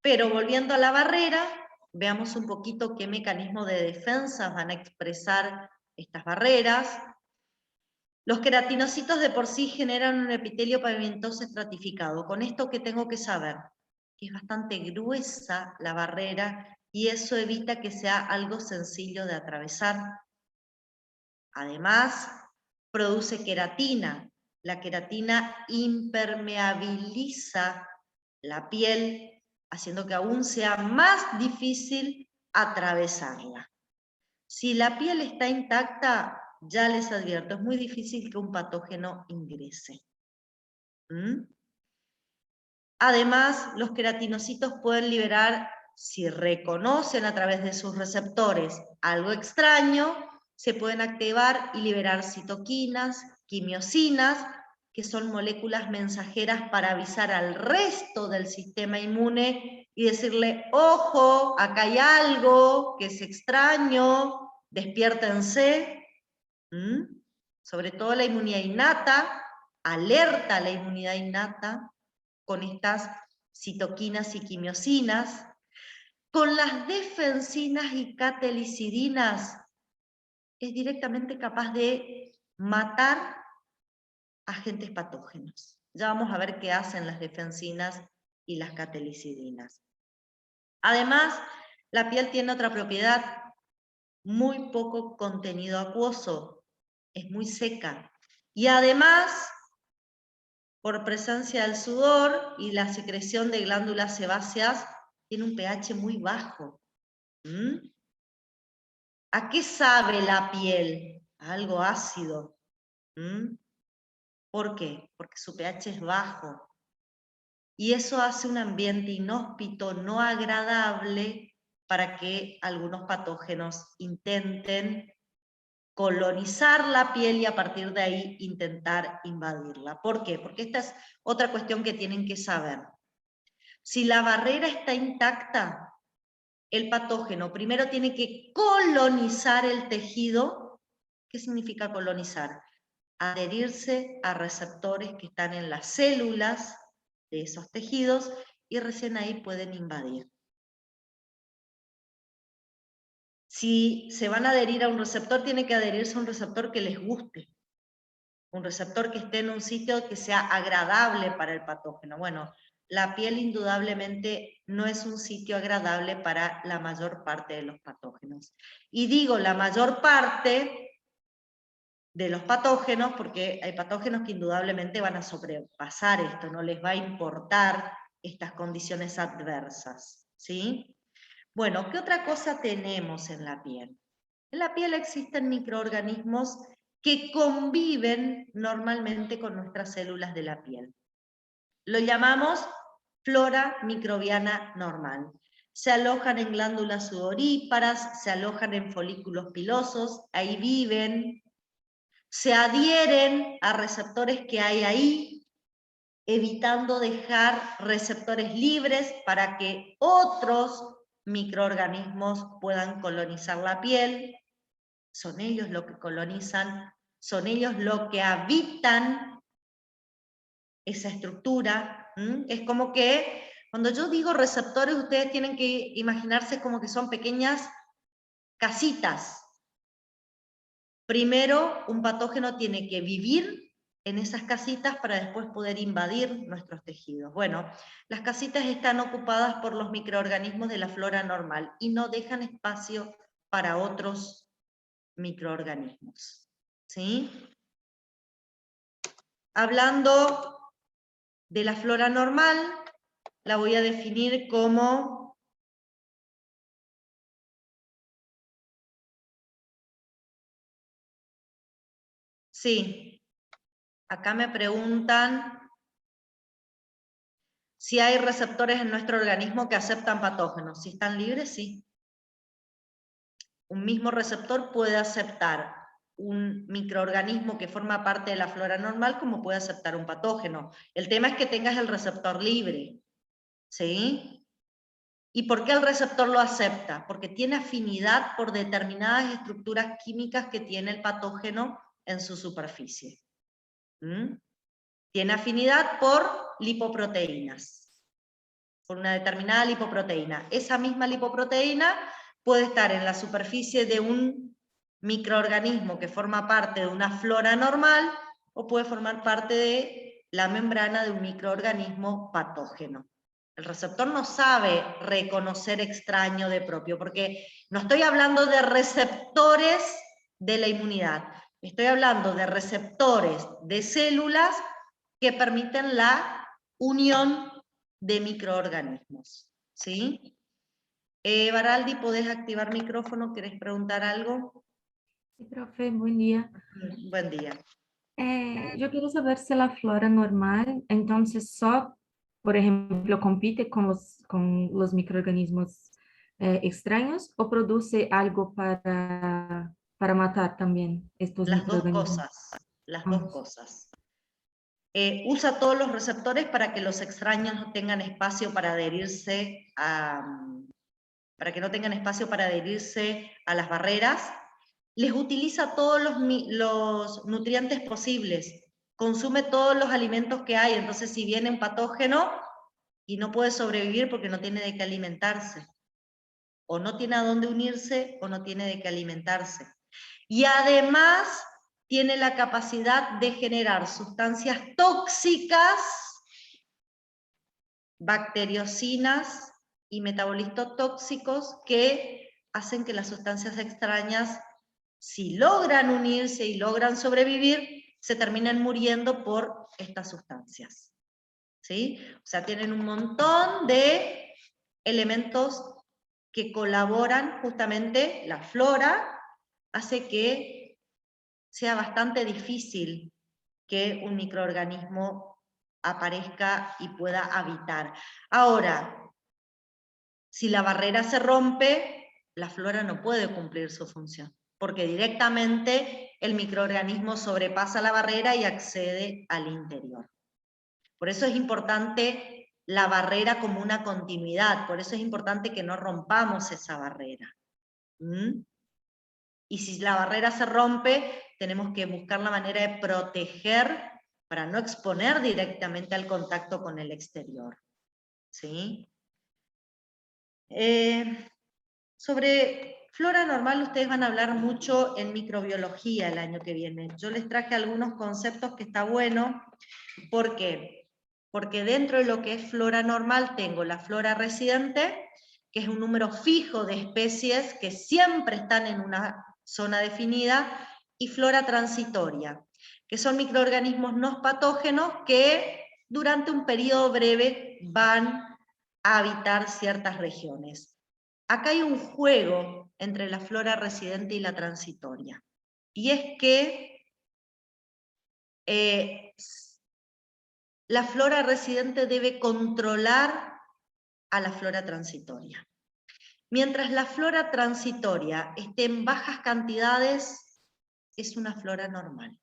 Pero volviendo a la barrera, veamos un poquito qué mecanismos de defensa van a expresar estas barreras. Los queratinocitos de por sí generan un epitelio pavimentoso estratificado. Con esto, ¿qué tengo que saber? Que es bastante gruesa la barrera y eso evita que sea algo sencillo de atravesar. Además, produce queratina. La queratina impermeabiliza la piel, haciendo que aún sea más difícil atravesarla. Si la piel está intacta, ya les advierto, es muy difícil que un patógeno ingrese. Además, los queratinocitos pueden liberar, si reconocen a través de sus receptores algo extraño, se pueden activar y liberar citoquinas, quimiosinas, que son moléculas mensajeras para avisar al resto del sistema inmune y decirle, ojo, acá hay algo que es extraño, despiértense. Sobre todo la inmunidad innata, alerta a la inmunidad innata con estas citoquinas y quimiosinas. Con las defensinas y catelicidinas es directamente capaz de matar agentes patógenos. Ya vamos a ver qué hacen las defensinas y las catelicidinas. Además, la piel tiene otra propiedad, muy poco contenido acuoso, es muy seca. Y además, por presencia del sudor y la secreción de glándulas sebáceas, tiene un pH muy bajo. ¿A qué sabe la piel? A algo ácido. ¿Por qué? Porque su pH es bajo. Y eso hace un ambiente inhóspito, no agradable, para que algunos patógenos intenten colonizar la piel y a partir de ahí intentar invadirla. ¿Por qué? Porque esta es otra cuestión que tienen que saber. Si la barrera está intacta, el patógeno primero tiene que colonizar el tejido. ¿Qué significa colonizar? Adherirse a receptores que están en las células de esos tejidos y recién ahí pueden invadir. Si se van a adherir a un receptor, tiene que adherirse a un receptor que les guste. Un receptor que esté en un sitio que sea agradable para el patógeno. Bueno, la piel indudablemente no es un sitio agradable para la mayor parte de los patógenos. Y digo la mayor parte de los patógenos porque hay patógenos que indudablemente van a sobrepasar esto, no les va a importar estas condiciones adversas, ¿sí? Bueno, ¿qué otra cosa tenemos en la piel? En la piel existen microorganismos que conviven normalmente con nuestras células de la piel. Lo llamamos flora microbiana normal. Se alojan en glándulas sudoríparas, se alojan en folículos pilosos, ahí viven, se adhieren a receptores que hay ahí, evitando dejar receptores libres para que otros microorganismos puedan colonizar la piel. Son ellos los que colonizan, son ellos los que habitan esa estructura. Es como que, cuando yo digo receptores, ustedes tienen que imaginarse como que son pequeñas casitas. Primero, un patógeno tiene que vivir en esas casitas para después poder invadir nuestros tejidos. Bueno, las casitas están ocupadas por los microorganismos de la flora normal y no dejan espacio para otros microorganismos. ¿Sí? Hablando de la flora normal, la voy a definir como sí, acá me preguntan si hay receptores en nuestro organismo que aceptan patógenos. Si están libres, sí. Un mismo receptor puede aceptar un microorganismo que forma parte de la flora normal como puede aceptar un patógeno. El tema es que tengas el receptor libre. ¿Sí? ¿Y por qué el receptor lo acepta? Porque tiene afinidad por determinadas estructuras químicas que tiene el patógeno en su superficie. Tiene afinidad por lipoproteínas, por una determinada lipoproteína. Esa misma lipoproteína puede estar en la superficie de un microorganismo que forma parte de una flora normal o puede formar parte de la membrana de un microorganismo patógeno. El receptor no sabe reconocer extraño de propio, porque no estoy hablando de receptores de la inmunidad, estoy hablando de receptores de células que permiten la unión de microorganismos. ¿Sí? Baraldi, ¿podés activar micrófono? ¿Querés preguntar algo? Sí, profe, buen día. Buen día. Yo quiero saber si la flora normal, entonces só, por ejemplo, compite con los microorganismos extraños o produce algo para matar también estos Las dos microorganismos. cosas, las dos Ah, cosas. Usa todos los receptores para que los extraños no tengan espacio para adherirse para que no tengan espacio para adherirse a las barreras. Les utiliza todos los nutrientes posibles, consume todos los alimentos que hay, entonces si viene un patógeno y no puede sobrevivir porque no tiene de qué alimentarse, o no tiene a dónde unirse, o no tiene de qué alimentarse. Y además tiene la capacidad de generar sustancias tóxicas, bacteriocinas y metabolitos tóxicos que hacen que las sustancias extrañas, si logran unirse y logran sobrevivir, se terminen muriendo por estas sustancias. ¿Sí? O sea, tienen un montón de elementos que colaboran, justamente la flora hace que sea bastante difícil que un microorganismo aparezca y pueda habitar. Ahora, si la barrera se rompe, la flora no puede cumplir su función, porque directamente el microorganismo sobrepasa la barrera y accede al interior. Por eso es importante la barrera como una continuidad, por eso es importante que no rompamos esa barrera. Y si la barrera se rompe, tenemos que buscar la manera de proteger para no exponer directamente al contacto con el exterior. ¿Sí? Sobre Flora normal ustedes van a hablar mucho en microbiología el año que viene. Yo les traje algunos conceptos que está bueno. ¿Por qué? Porque dentro de lo que es flora normal tengo la flora residente, que es un número fijo de especies que siempre están en una zona definida, y flora transitoria, que son microorganismos no patógenos que durante un periodo breve van a habitar ciertas regiones. Acá hay un juego entre la flora residente y la transitoria, y es que la flora residente debe controlar a la flora transitoria. Mientras la flora transitoria esté en bajas cantidades, es una flora normal.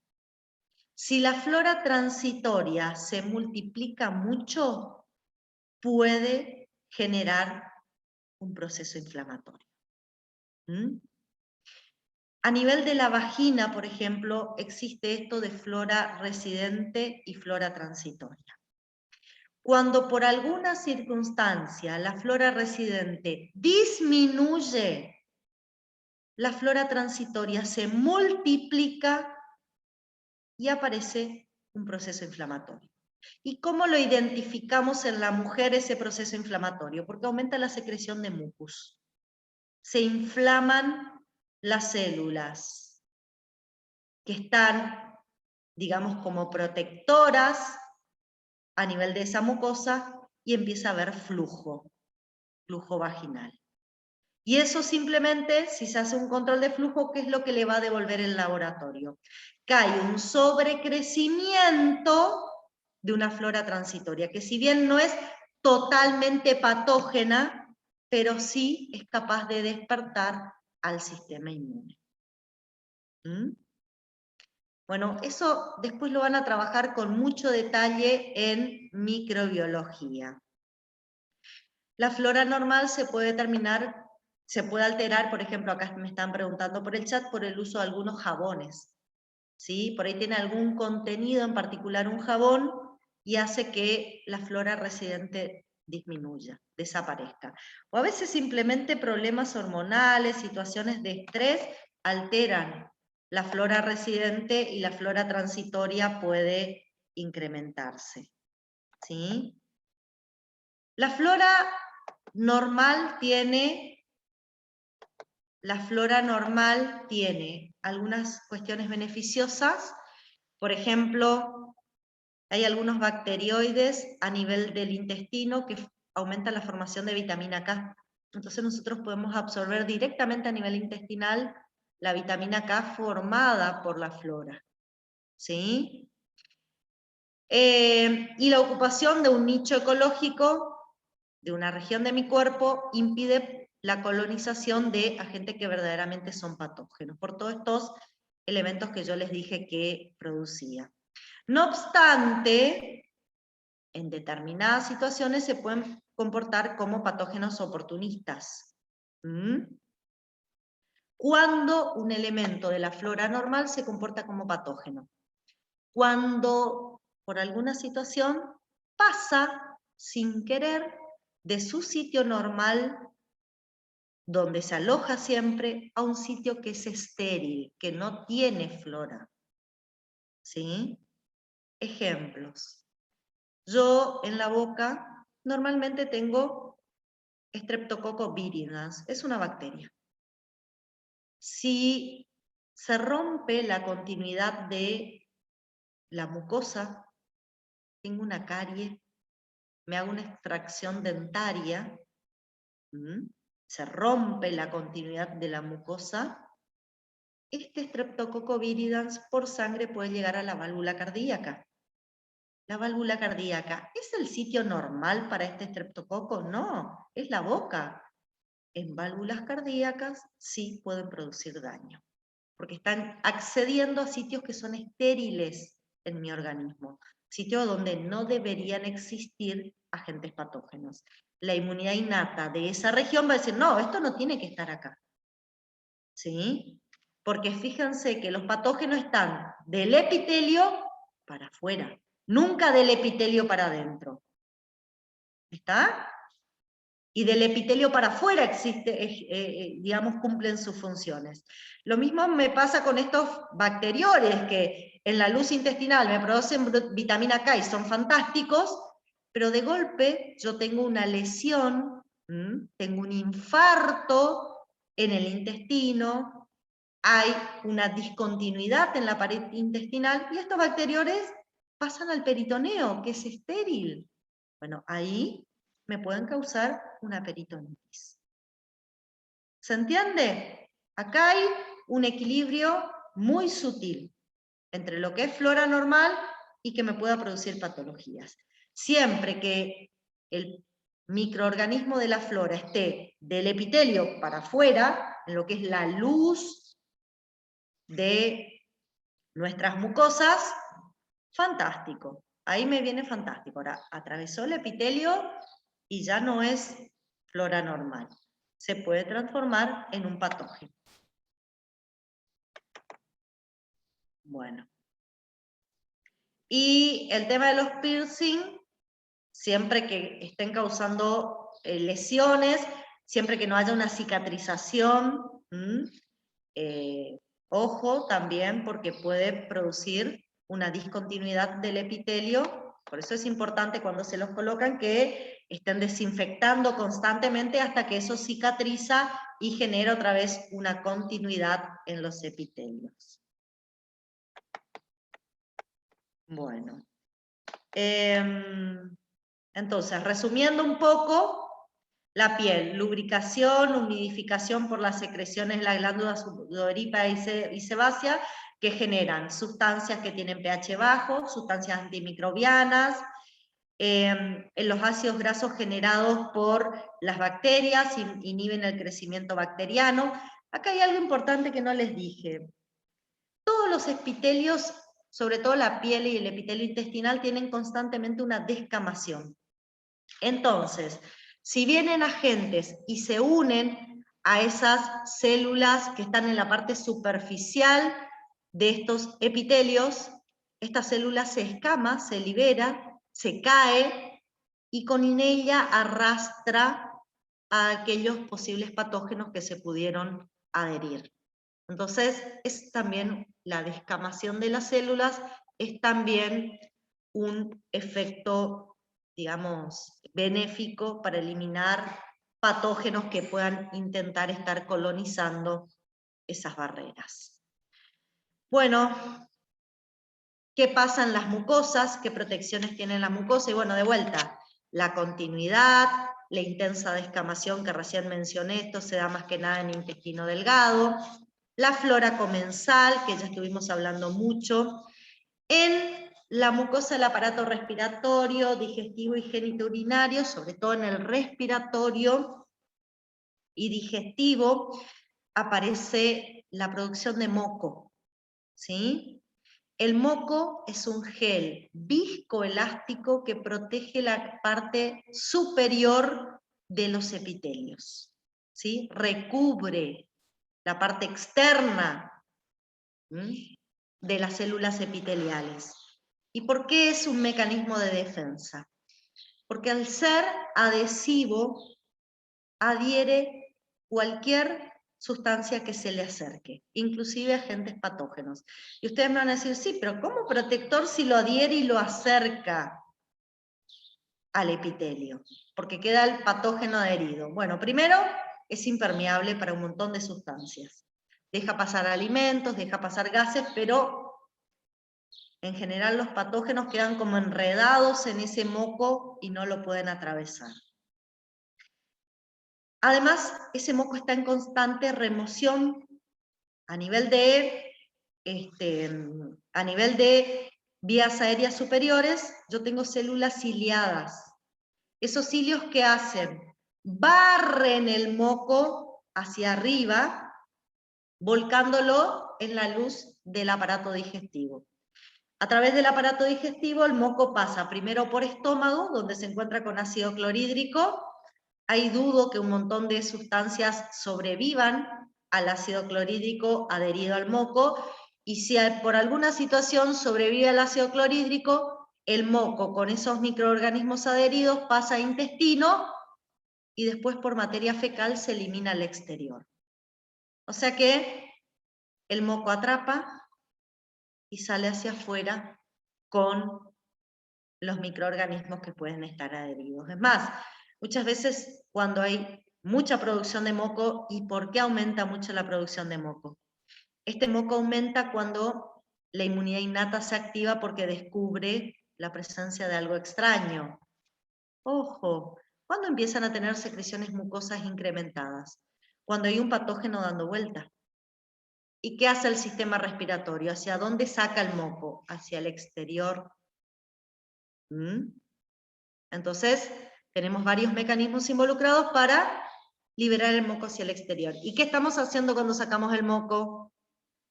Si la flora transitoria se multiplica mucho, puede generar un proceso inflamatorio. A nivel de la vagina, por ejemplo, existe esto de flora residente y flora transitoria. Cuando por alguna circunstancia la flora residente disminuye, la flora transitoria se multiplica y aparece un proceso inflamatorio. ¿Y cómo lo identificamos en la mujer ese proceso inflamatorio? Porque aumenta la secreción de mucus. Se inflaman las células que están, digamos, como protectoras a nivel de esa mucosa y empieza a haber flujo vaginal. Y eso simplemente, si se hace un control de flujo, ¿qué es lo que le va a devolver el laboratorio? Que hay un sobrecrecimiento de una flora transitoria, que si bien no es totalmente patógena, pero sí es capaz de despertar al sistema inmune. Bueno, eso después lo van a trabajar con mucho detalle en microbiología. La flora normal se puede alterar, por ejemplo, acá me están preguntando por el chat, por el uso de algunos jabones. ¿Sí? Por ahí tiene algún contenido, en particular un jabón, y hace que la flora residente disminuya, desaparezca. O a veces simplemente problemas hormonales, situaciones de estrés, alteran la flora residente y la flora transitoria puede incrementarse. ¿Sí? La flora normal tiene algunas cuestiones beneficiosas. Por ejemplo, hay algunos bacterioides a nivel del intestino que aumentan la formación de vitamina K. Entonces nosotros podemos absorber directamente a nivel intestinal la vitamina K formada por la flora. ¿Sí? Y la ocupación de un nicho ecológico de una región de mi cuerpo impide la colonización de agentes que verdaderamente son patógenos, por todos estos elementos que yo les dije que producía. No obstante, en determinadas situaciones se pueden comportar como patógenos oportunistas. Cuando un elemento de la flora normal se comporta como patógeno. Cuando, por alguna situación, pasa sin querer de su sitio normal, donde se aloja siempre, a un sitio que es estéril, que no tiene flora. ¿Sí? Ejemplos. Yo en la boca normalmente tengo Streptococcus viridans, es una bacteria. Si se rompe la continuidad de la mucosa, tengo una carie, me hago una extracción dentaria, se rompe la continuidad de la mucosa, este Streptococcus viridans por sangre puede llegar a la válvula cardíaca. La válvula cardíaca, ¿es el sitio normal para este estreptococo? No, es la boca. En válvulas cardíacas sí pueden producir daño, porque están accediendo a sitios que son estériles en mi organismo, sitios donde no deberían existir agentes patógenos. La inmunidad innata de esa región va a decir, no, esto no tiene que estar acá. ¿Sí? Porque fíjense que los patógenos están del epitelio para afuera, nunca del epitelio para adentro. ¿Está? y del epitelio para afuera digamos, cumplen sus funciones. Lo mismo me pasa con estos bacteriores que en la luz intestinal me producen vitamina K y son fantásticos, pero de golpe yo tengo una lesión, tengo un infarto en el intestino, hay una discontinuidad en la pared intestinal y estos bacteriores pasan al peritoneo, que es estéril. Bueno, ahí me pueden causar una peritonitis. ¿Se entiende? Acá hay un equilibrio muy sutil entre lo que es flora normal y que me pueda producir patologías. Siempre que el microorganismo de la flora esté del epitelio para afuera, en lo que es la luz de nuestras mucosas, fantástico. Ahí me viene fantástico. Ahora, atravesó el epitelio y ya no es flora normal. Se puede transformar en un patógeno. Bueno. Y el tema de los piercing, siempre que estén causando lesiones, siempre que no haya una cicatrización, ojo también porque puede producir una discontinuidad del epitelio, por eso es importante cuando se los colocan que estén desinfectando constantemente hasta que eso cicatriza y genera otra vez una continuidad en los epitelios. Bueno, entonces, resumiendo un poco, la piel, lubricación, humidificación por las secreciones de la glándula sudorípara y sebácea, que generan sustancias que tienen pH bajo, sustancias antimicrobianas, los ácidos grasos generados por las bacterias inhiben el crecimiento bacteriano. Acá hay algo importante que no les dije. Todos los epitelios, sobre todo la piel y el epitelio intestinal, tienen constantemente una descamación. Entonces, si vienen agentes y se unen a esas células que están en la parte superficial de estos epitelios, esta célula se escama, se libera, se cae y con ella arrastra a aquellos posibles patógenos que se pudieron adherir. Entonces, es también la descamación de las células, es también un efecto, digamos, benéfico para eliminar patógenos que puedan intentar estar colonizando esas barreras. Bueno, ¿qué pasa en las mucosas? ¿Qué protecciones tiene la mucosa? Y bueno, de vuelta, la continuidad, la intensa descamación que recién mencioné, esto se da más que nada en intestino delgado, la flora comensal, que ya estuvimos hablando mucho, en la mucosa del aparato respiratorio, digestivo y genitourinario, sobre todo en el respiratorio y digestivo, aparece la producción de moco, ¿sí? El moco es un gel viscoelástico que protege la parte superior de los epitelios, ¿sí? Recubre la parte externa de las células epiteliales. ¿Y por qué es un mecanismo de defensa? Porque al ser adhesivo, adhiere cualquier sustancia que se le acerque, inclusive agentes patógenos. Y ustedes me van a decir, sí, pero ¿cómo protector si lo adhiere y lo acerca al epitelio? Porque queda el patógeno adherido. Bueno, primero, es impermeable para un montón de sustancias. Deja pasar alimentos, deja pasar gases, pero en general los patógenos quedan como enredados en ese moco y no lo pueden atravesar. Además, ese moco está en constante remoción a nivel de vías aéreas superiores. Yo tengo células ciliadas. Esos cilios, ¿qué hacen? Barren el moco hacia arriba, volcándolo en la luz del aparato digestivo. A través del aparato digestivo el moco pasa primero por estómago, donde se encuentra con ácido clorhídrico. Ahí dudo que un montón de sustancias sobrevivan al ácido clorhídrico adherido al moco, y si por alguna situación sobrevive al ácido clorhídrico, el moco con esos microorganismos adheridos pasa a intestino y después por materia fecal se elimina al exterior. O sea que el moco atrapa y sale hacia afuera con los microorganismos que pueden estar adheridos. Es más, muchas veces cuando hay mucha producción de moco, ¿y por qué aumenta mucho la producción de moco? Este moco aumenta cuando la inmunidad innata se activa porque descubre la presencia de algo extraño. Ojo, ¿cuándo empiezan a tener secreciones mucosas incrementadas? Cuando hay un patógeno dando vuelta. ¿Y qué hace el sistema respiratorio? ¿Hacia dónde saca el moco? Hacia el exterior. Entonces, tenemos varios mecanismos involucrados para liberar el moco hacia el exterior. ¿Y qué estamos haciendo cuando sacamos el moco?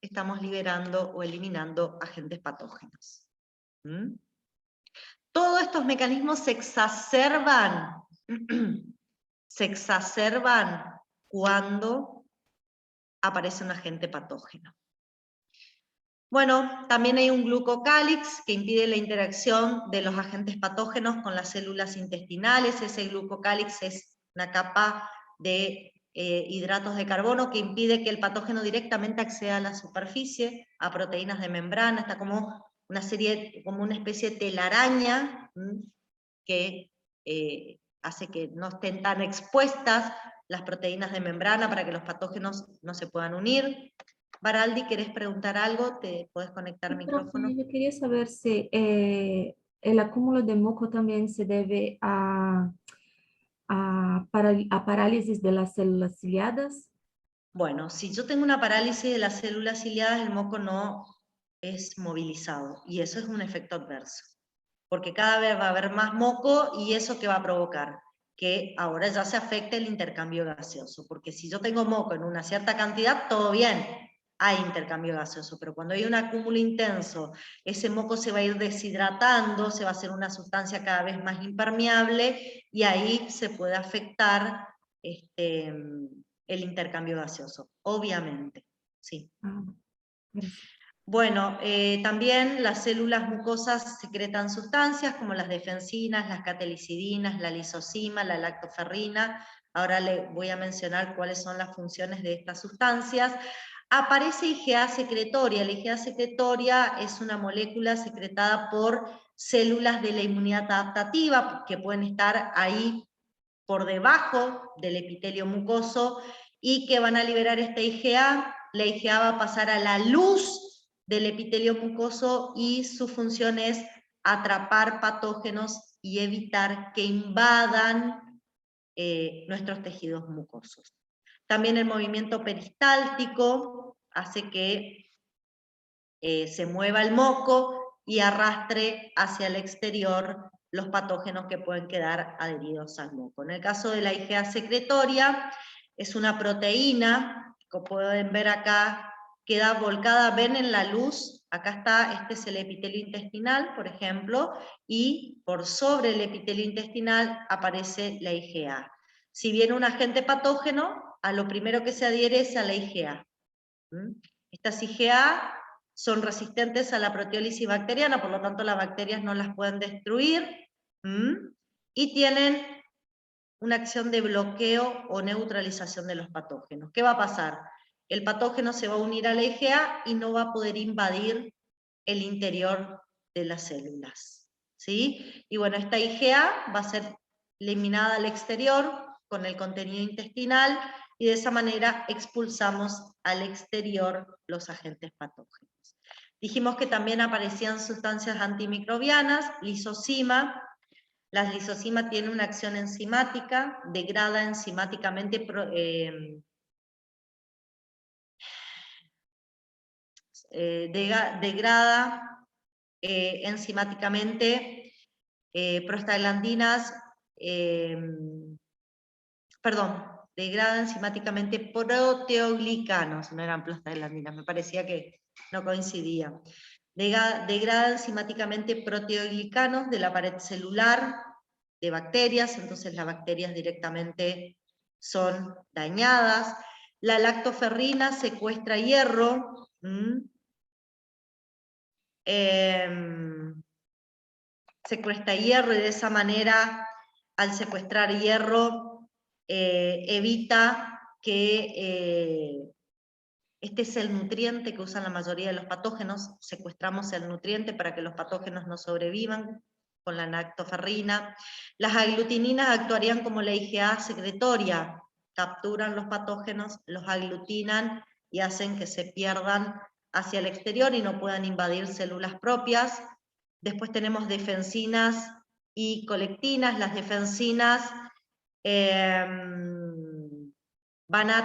Estamos liberando o eliminando agentes patógenos. Todos estos mecanismos se exacerban cuando aparece un agente patógeno. Bueno, también hay un glucocálix que impide la interacción de los agentes patógenos con las células intestinales. Ese glucocálix es una capa de hidratos de carbono que impide que el patógeno directamente acceda a la superficie, a proteínas de membrana. Está como una especie de telaraña que hace que no estén tan expuestas las proteínas de membrana para que los patógenos no se puedan unir. Baraldi, ¿querés preguntar algo? ¿Te podés conectar Sí, micrófono? profe, yo quería saber si el acúmulo de moco también se debe a parálisis de las células ciliadas. Bueno, si yo tengo una parálisis de las células ciliadas, el moco no es movilizado, y eso es un efecto adverso, porque cada vez va a haber más moco, y ¿eso qué va a provocar? Que ahora ya se afecte el intercambio gaseoso, porque si yo tengo moco en una cierta cantidad, todo bien, hay intercambio gaseoso, pero cuando hay un acúmulo intenso, ese moco se va a ir deshidratando, se va a hacer una sustancia cada vez más impermeable, y ahí se puede afectar el intercambio gaseoso, obviamente, sí. Ah, gracias. Bueno, también las células mucosas secretan sustancias como las defensinas, las catalicidinas, la lisocima, la lactoferrina. Ahora le voy a mencionar cuáles son las funciones de estas sustancias. Aparece IgA secretoria. La IgA secretoria es una molécula secretada por células de la inmunidad adaptativa que pueden estar ahí por debajo del epitelio mucoso y que van a liberar esta IgA. La IgA va a pasar a la luz del epitelio mucoso y su función es atrapar patógenos y evitar que invadan nuestros tejidos mucosos. También el movimiento peristáltico hace que se mueva el moco y arrastre hacia el exterior los patógenos que pueden quedar adheridos al moco. En el caso de la IgA secretoria, es una proteína, como pueden ver acá, queda volcada, ven en la luz, acá está, este es el epitelio intestinal, por ejemplo, y por sobre el epitelio intestinal aparece la IgA. Si viene un agente patógeno, a lo primero que se adhiere es a la IgA. Estas IgA son resistentes a la proteólisis bacteriana, por lo tanto las bacterias no las pueden destruir, y tienen una acción de bloqueo o neutralización de los patógenos. ¿Qué va a pasar? El patógeno se va a unir a la IgA y no va a poder invadir el interior de las células, ¿sí? Y bueno, esta IgA va a ser eliminada al exterior con el contenido intestinal, y de esa manera expulsamos al exterior los agentes patógenos. Dijimos que también aparecían sustancias antimicrobianas, lisocima. La lisocima tiene una acción enzimática, degrada enzimáticamente enzimáticamente prostaglandinas, degrada enzimáticamente proteoglicanos, no eran prostaglandinas, me parecía que no coincidía. Degrada enzimáticamente proteoglicanos de la pared celular de bacterias, entonces las bacterias directamente son dañadas. La lactoferrina secuestra hierro. Secuestra hierro, y de esa manera, al secuestrar hierro, evita que este es el nutriente que usan la mayoría de los patógenos, secuestramos el nutriente para que los patógenos no sobrevivan con la lactoferrina. Las aglutininas actuarían como la IgA secretoria, capturan los patógenos, los aglutinan y hacen que se pierdan hacia el exterior y no puedan invadir células propias. Después tenemos defensinas y colectinas. Las defensinas van a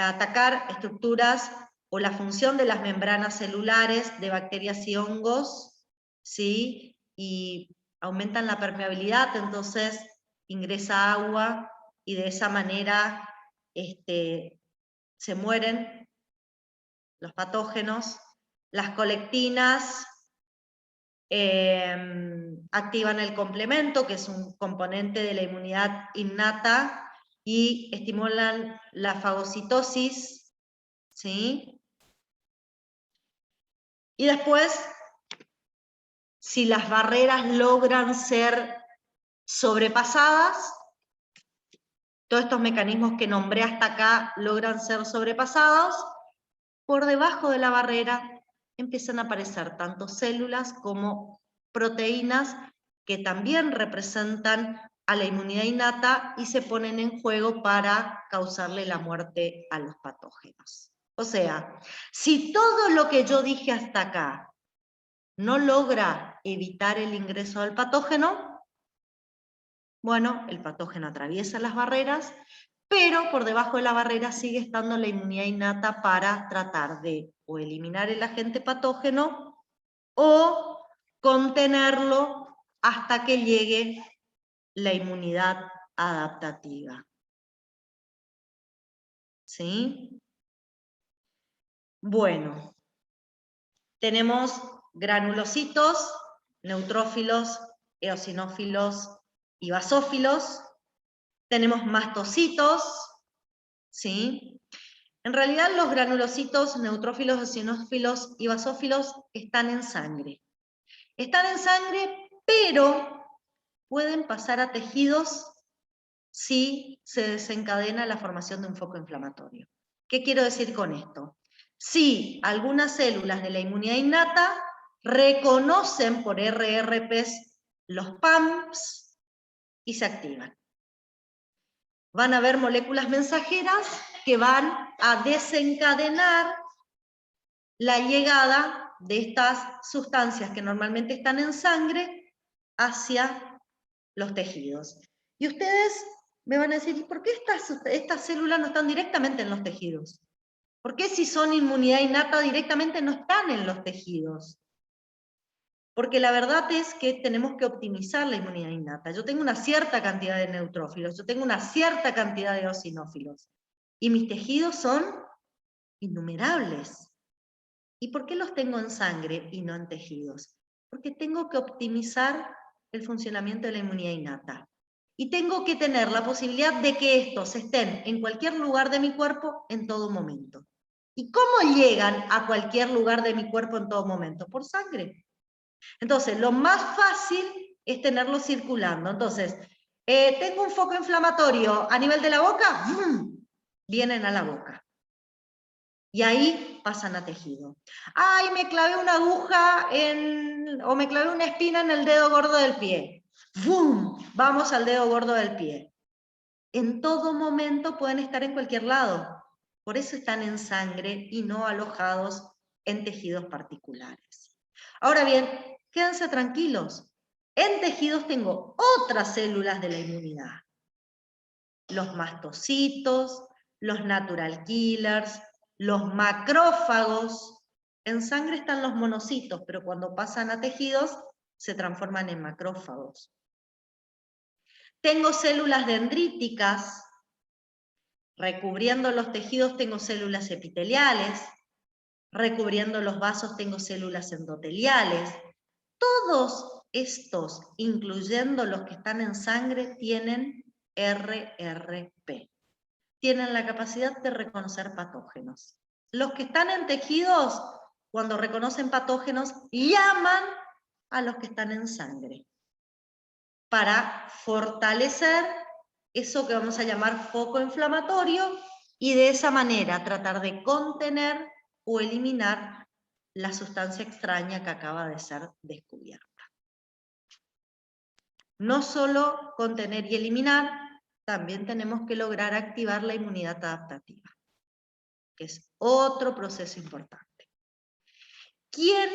atacar estructuras o la función de las membranas celulares de bacterias y hongos, ¿sí? Y aumentan la permeabilidad, entonces ingresa agua y de esa manera se mueren los patógenos. Las colectinas activan el complemento, que es un componente de la inmunidad innata, y estimulan la fagocitosis, ¿sí? Y después, si las barreras logran ser sobrepasadas, todos estos mecanismos que nombré hasta acá logran ser sobrepasados, por debajo de la barrera empiezan a aparecer tanto células como proteínas que también representan a la inmunidad innata y se ponen en juego para causarle la muerte a los patógenos. O sea, si todo lo que yo dije hasta acá no logra evitar el ingreso del patógeno, bueno, el patógeno atraviesa las barreras, pero por debajo de la barrera sigue estando la inmunidad innata para tratar de o eliminar el agente patógeno o contenerlo hasta que llegue la inmunidad adaptativa. ¿Sí? Bueno, tenemos granulocitos, neutrófilos, eosinófilos y basófilos. Tenemos mastocitos, ¿sí? En realidad los granulocitos, neutrófilos, eosinófilos y basófilos están en sangre. Están en sangre, pero pueden pasar a tejidos si se desencadena la formación de un foco inflamatorio. ¿Qué quiero decir con esto? Si algunas células de la inmunidad innata reconocen por RRPs los PAMPs y se activan. Van a haber moléculas mensajeras que van a desencadenar la llegada de estas sustancias que normalmente están en sangre hacia los tejidos. Y ustedes me van a decir, ¿y por qué estas células no están directamente en los tejidos? ¿Por qué si son inmunidad innata directamente no están en los tejidos? Porque la verdad es que tenemos que optimizar la inmunidad innata. Yo tengo una cierta cantidad de neutrófilos, yo tengo una cierta cantidad de eosinófilos, y mis tejidos son innumerables. ¿Y por qué los tengo en sangre y no en tejidos? Porque tengo que optimizar el funcionamiento de la inmunidad innata. Y tengo que tener la posibilidad de que estos estén en cualquier lugar de mi cuerpo en todo momento. ¿Y cómo llegan a cualquier lugar de mi cuerpo en todo momento? Por sangre. Entonces, lo más fácil es tenerlo circulando. Entonces, tengo un foco inflamatorio a nivel de la boca, vienen a la boca. Y ahí pasan a tejido. ¡Ay, me clavé una aguja o me clavé una espina en el dedo gordo del pie! ¡Bum! Vamos al dedo gordo del pie. En todo momento pueden estar en cualquier lado. Por eso están en sangre y no alojados en tejidos particulares. Ahora bien, quédense tranquilos. En tejidos tengo otras células de la inmunidad. Los mastocitos, los natural killers, los macrófagos. En sangre están los monocitos, pero cuando pasan a tejidos se transforman en macrófagos. Tengo células dendríticas. Recubriendo los tejidos tengo células epiteliales. Recubriendo los vasos tengo células endoteliales. Todos estos, incluyendo los que están en sangre, tienen RRP. Tienen la capacidad de reconocer patógenos. Los que están en tejidos, cuando reconocen patógenos, llaman a los que están en sangre para fortalecer eso que vamos a llamar foco inflamatorio, y de esa manera tratar de contener o eliminar la sustancia extraña que acaba de ser descubierta. No solo contener y eliminar, también tenemos que lograr activar la inmunidad adaptativa, que es otro proceso importante. ¿Quién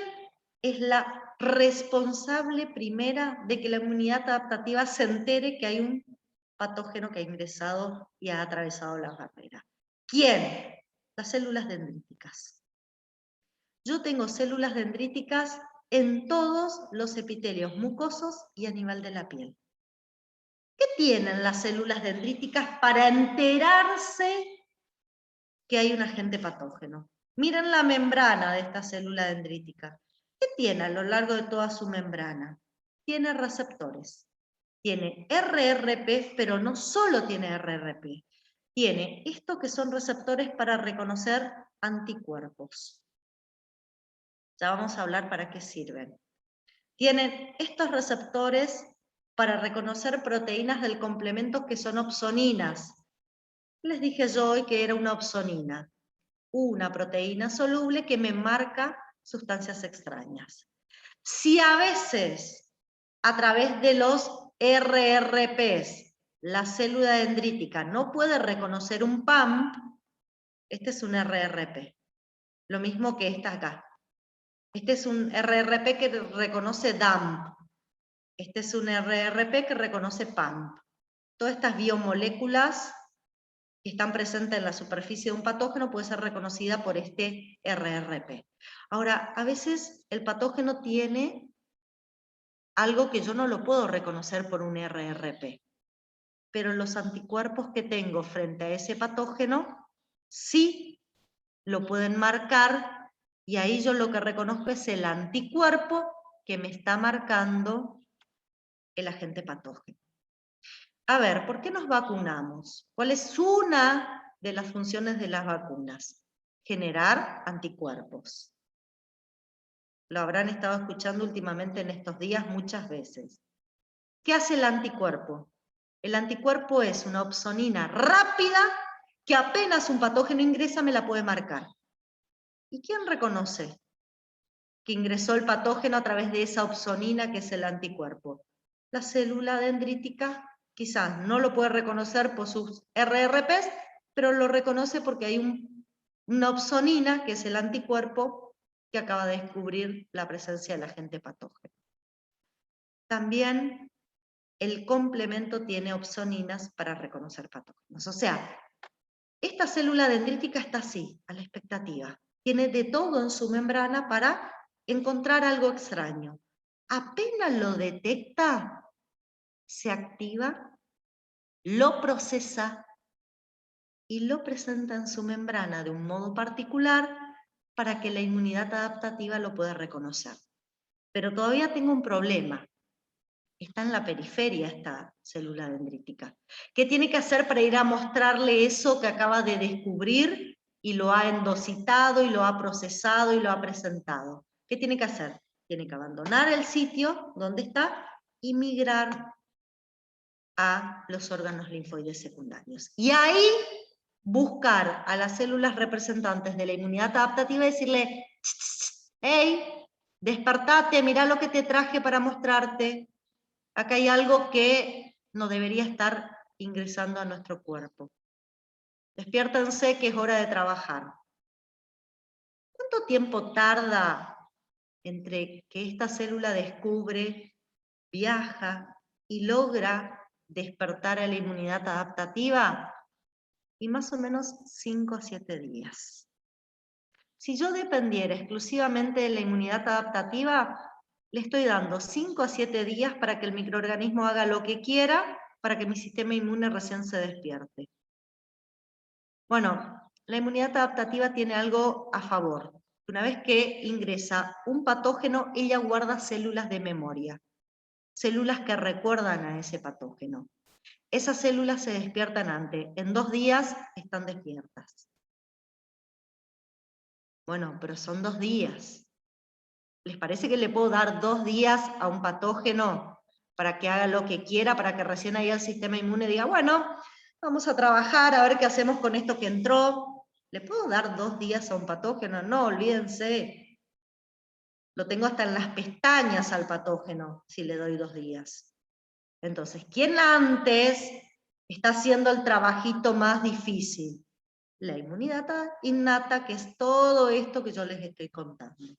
es la responsable primera de que la inmunidad adaptativa se entere que hay un patógeno que ha ingresado y ha atravesado la barrera? ¿Quién? Las células dendríticas. Yo tengo células dendríticas en todos los epitelios mucosos y a nivel de la piel. ¿Qué tienen las células dendríticas para enterarse que hay un agente patógeno? Miren la membrana de esta célula dendrítica. ¿Qué tiene a lo largo de toda su membrana? Tiene receptores. Tiene RRP, pero no solo tiene RRP. Tiene estos que son receptores para reconocer anticuerpos. Ya vamos a hablar para qué sirven. Tienen estos receptores para reconocer proteínas del complemento que son opsoninas. Les dije yo hoy que era una opsonina, una proteína soluble que me marca sustancias extrañas. Si a veces, a través de los RRPs, la célula dendrítica no puede reconocer un PAMP, este es un RRP, lo mismo que esta acá. Este es un RRP que reconoce DAMP. Este es un RRP que reconoce PAMP. Todas estas biomoléculas que están presentes en la superficie de un patógeno puede ser reconocida por este RRP. Ahora, a veces el patógeno tiene algo que yo no lo puedo reconocer por un RRP, pero los anticuerpos que tengo frente a ese patógeno sí lo pueden marcar, y ahí yo lo que reconozco es el anticuerpo que me está marcando el agente patógeno. A ver, ¿por qué nos vacunamos? ¿Cuál es una de las funciones de las vacunas? Generar anticuerpos. Lo habrán estado escuchando últimamente en estos días muchas veces. ¿Qué hace el anticuerpo? El anticuerpo es una opsonina rápida que apenas un patógeno ingresa me la puede marcar. ¿Y quién reconoce que ingresó el patógeno a través de esa opsonina que es el anticuerpo? La célula dendrítica quizás no lo puede reconocer por sus RRPs, pero lo reconoce porque hay una opsonina que es el anticuerpo que acaba de descubrir la presencia del agente patógeno. También el complemento tiene opsoninas para reconocer patógenos. O sea, esta célula dendrítica está así, a la expectativa. Tiene de todo en su membrana para encontrar algo extraño. Apenas lo detecta, se activa, lo procesa y lo presenta en su membrana de un modo particular para que la inmunidad adaptativa lo pueda reconocer. Pero todavía tengo un problema. Está en la periferia esta célula dendrítica. ¿Qué tiene que hacer para ir a mostrarle eso que acaba de descubrir y lo ha endocitado y lo ha procesado y lo ha presentado? ¿Qué tiene que hacer? Tiene que abandonar el sitio donde está y migrar a los órganos linfoides secundarios. Y ahí buscar a las células representantes de la inmunidad adaptativa y decirle, hey, despertate, mirá lo que te traje para mostrarte. Acá hay algo que no debería estar ingresando a nuestro cuerpo. Despiértense que es hora de trabajar. ¿Cuánto tiempo tarda entre que esta célula descubre, viaja y logra despertar a la inmunidad adaptativa? Y más o menos 5 a 7 días. Si yo dependiera exclusivamente de la inmunidad adaptativa, le estoy dando 5 a 7 días para que el microorganismo haga lo que quiera, para que mi sistema inmune recién se despierte. Bueno, la inmunidad adaptativa tiene algo a favor. Una vez que ingresa un patógeno, ella guarda células de memoria, células que recuerdan a ese patógeno. Esas células se despiertan antes, en 2 días están despiertas. Bueno, pero son 2 días. ¿Les parece que le puedo dar 2 días a un patógeno para que haga lo que quiera, para que recién ahí el sistema inmune diga, bueno, vamos a trabajar, a ver qué hacemos con esto que entró. ¿Le puedo dar 2 días a un patógeno? No, olvídense. Lo tengo hasta en las pestañas al patógeno si le doy 2 días. Entonces, ¿quién antes está haciendo el trabajito más difícil? La inmunidad innata, que es todo esto que yo les estoy contando.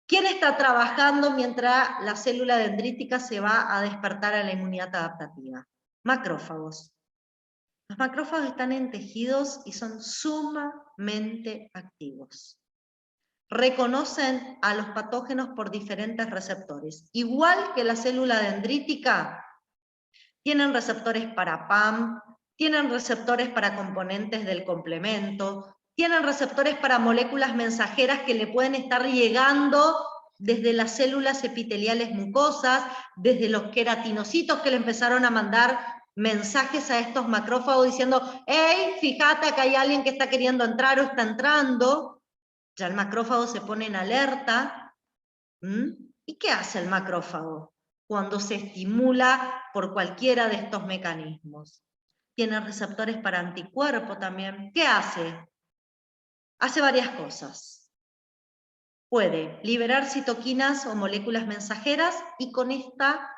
¿Quién está trabajando mientras la célula dendrítica se va a despertar a la inmunidad adaptativa? Macrófagos. Los macrófagos están en tejidos y son sumamente activos. Reconocen a los patógenos por diferentes receptores. Igual que la célula dendrítica, tienen receptores para PAM, tienen receptores para componentes del complemento, tienen receptores para moléculas mensajeras que le pueden estar llegando desde las células epiteliales mucosas, desde los queratinocitos que le empezaron a mandar mensajes a estos macrófagos diciendo, hey, fíjate que hay alguien que está queriendo entrar o está entrando. Ya el macrófago se pone en alerta. ¿Y qué hace el macrófago cuando se estimula por cualquiera de estos mecanismos? Tiene receptores para anticuerpo también. ¿Qué hace? Hace varias cosas. Puede liberar citoquinas o moléculas mensajeras y con esta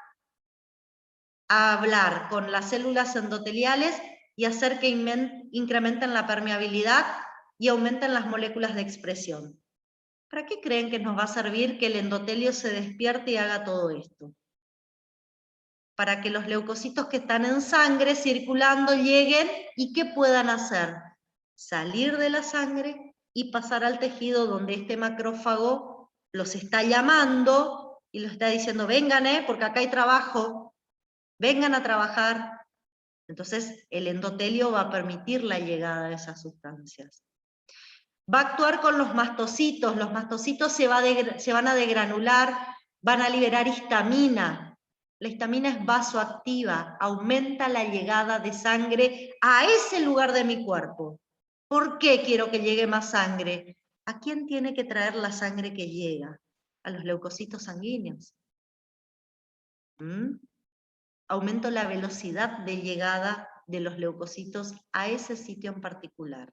hablar con las células endoteliales y hacer que incrementen la permeabilidad y aumenten las moléculas de expresión. ¿Para qué creen que nos va a servir que el endotelio se despierte y haga todo esto? Para que los leucocitos que están en sangre circulando lleguen y ¿qué puedan hacer? Salir de la sangre y pasar al tejido donde este macrófago los está llamando y los está diciendo, vengan, porque acá hay trabajo, vengan a trabajar. Entonces el endotelio va a permitir la llegada de esas sustancias. Va a actuar con los mastocitos se van a degranular, van a liberar histamina. La histamina es vasoactiva, aumenta la llegada de sangre a ese lugar de mi cuerpo. ¿Por qué quiero que llegue más sangre? ¿A quién tiene que traer la sangre que llega? A los leucocitos sanguíneos. Aumento la velocidad de llegada de los leucocitos a ese sitio en particular.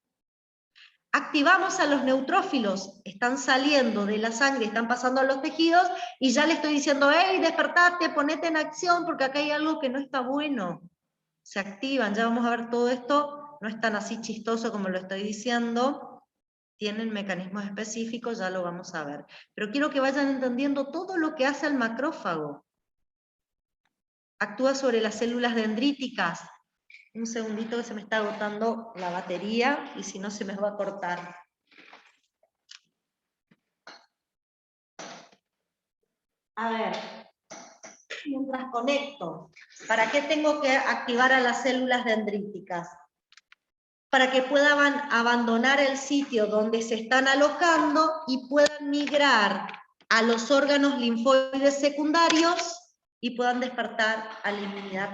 Activamos a los neutrófilos, están saliendo de la sangre, están pasando a los tejidos, y ya le estoy diciendo, hey, despertate, ponete en acción, porque acá hay algo que no está bueno. Se activan, ya vamos a ver todo esto, no es tan así chistoso como lo estoy diciendo, tienen mecanismos específicos, ya lo vamos a ver. Pero quiero que vayan entendiendo todo lo que hace el macrófago. Actúa sobre las células dendríticas. Un segundito que se me está agotando la batería y si no se me va a cortar. A ver, mientras conecto, ¿para qué tengo que activar a las células dendríticas? Para que puedan abandonar el sitio donde se están alojando y puedan migrar a los órganos linfoides secundarios y puedan despertar a la inmunidad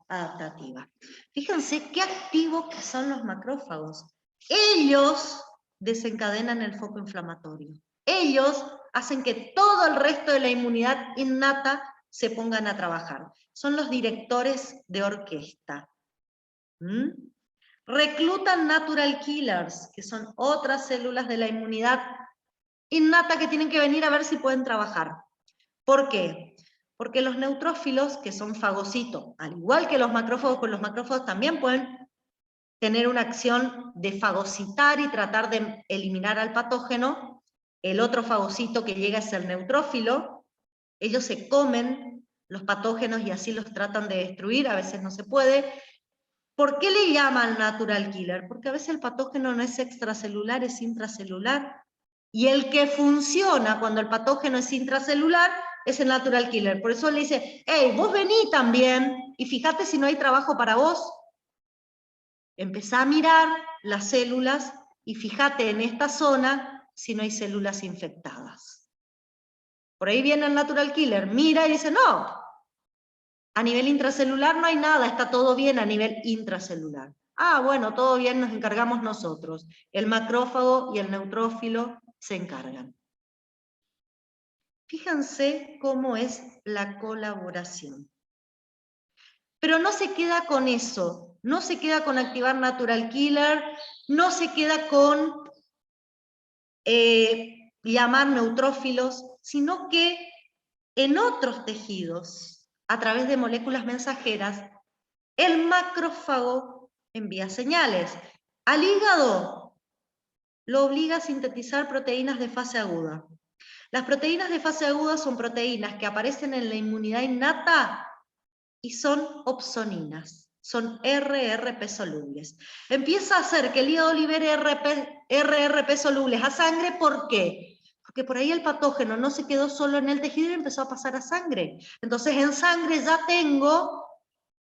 adaptativa. Fíjense qué activos que son los macrófagos. Ellos desencadenan el foco inflamatorio. Ellos hacen que todo el resto de la inmunidad innata se pongan a trabajar. Son los directores de orquesta. Reclutan natural killers, que son otras células de la inmunidad innata que tienen que venir a ver si pueden trabajar. ¿Por qué? Porque los neutrófilos, que son fagocitos, al igual que los macrófagos, pues los macrófagos también pueden tener una acción de fagocitar y tratar de eliminar al patógeno. El otro fagocito que llega es el neutrófilo. Ellos se comen los patógenos y así los tratan de destruir, a veces no se puede. ¿Por qué le llaman natural killer? Porque a veces el patógeno no es extracelular, es intracelular. Y el que funciona cuando el patógeno es intracelular es el natural killer. Por eso le dice, hey, vos vení también y fíjate si no hay trabajo para vos. Empezá a mirar las células y fíjate en esta zona si no hay células infectadas. Por ahí viene el natural killer, mira y dice, no, a nivel intracelular no hay nada, está todo bien a nivel intracelular. Ah, bueno, todo bien, nos encargamos nosotros. El macrófago y el neutrófilo se encargan. Fíjense cómo es la colaboración. Pero no se queda con eso, no se queda con activar natural killer, no se queda con llamar neutrófilos, sino que en otros tejidos, a través de moléculas mensajeras, el macrófago envía señales. Al hígado lo obliga a sintetizar proteínas de fase aguda. Las proteínas de fase aguda son proteínas que aparecen en la inmunidad innata y son opsoninas, son RRP solubles. Empieza a hacer que el hígado libere RRP solubles a sangre, ¿por qué? Porque por ahí el patógeno no se quedó solo en el tejido y empezó a pasar a sangre. Entonces en sangre ya tengo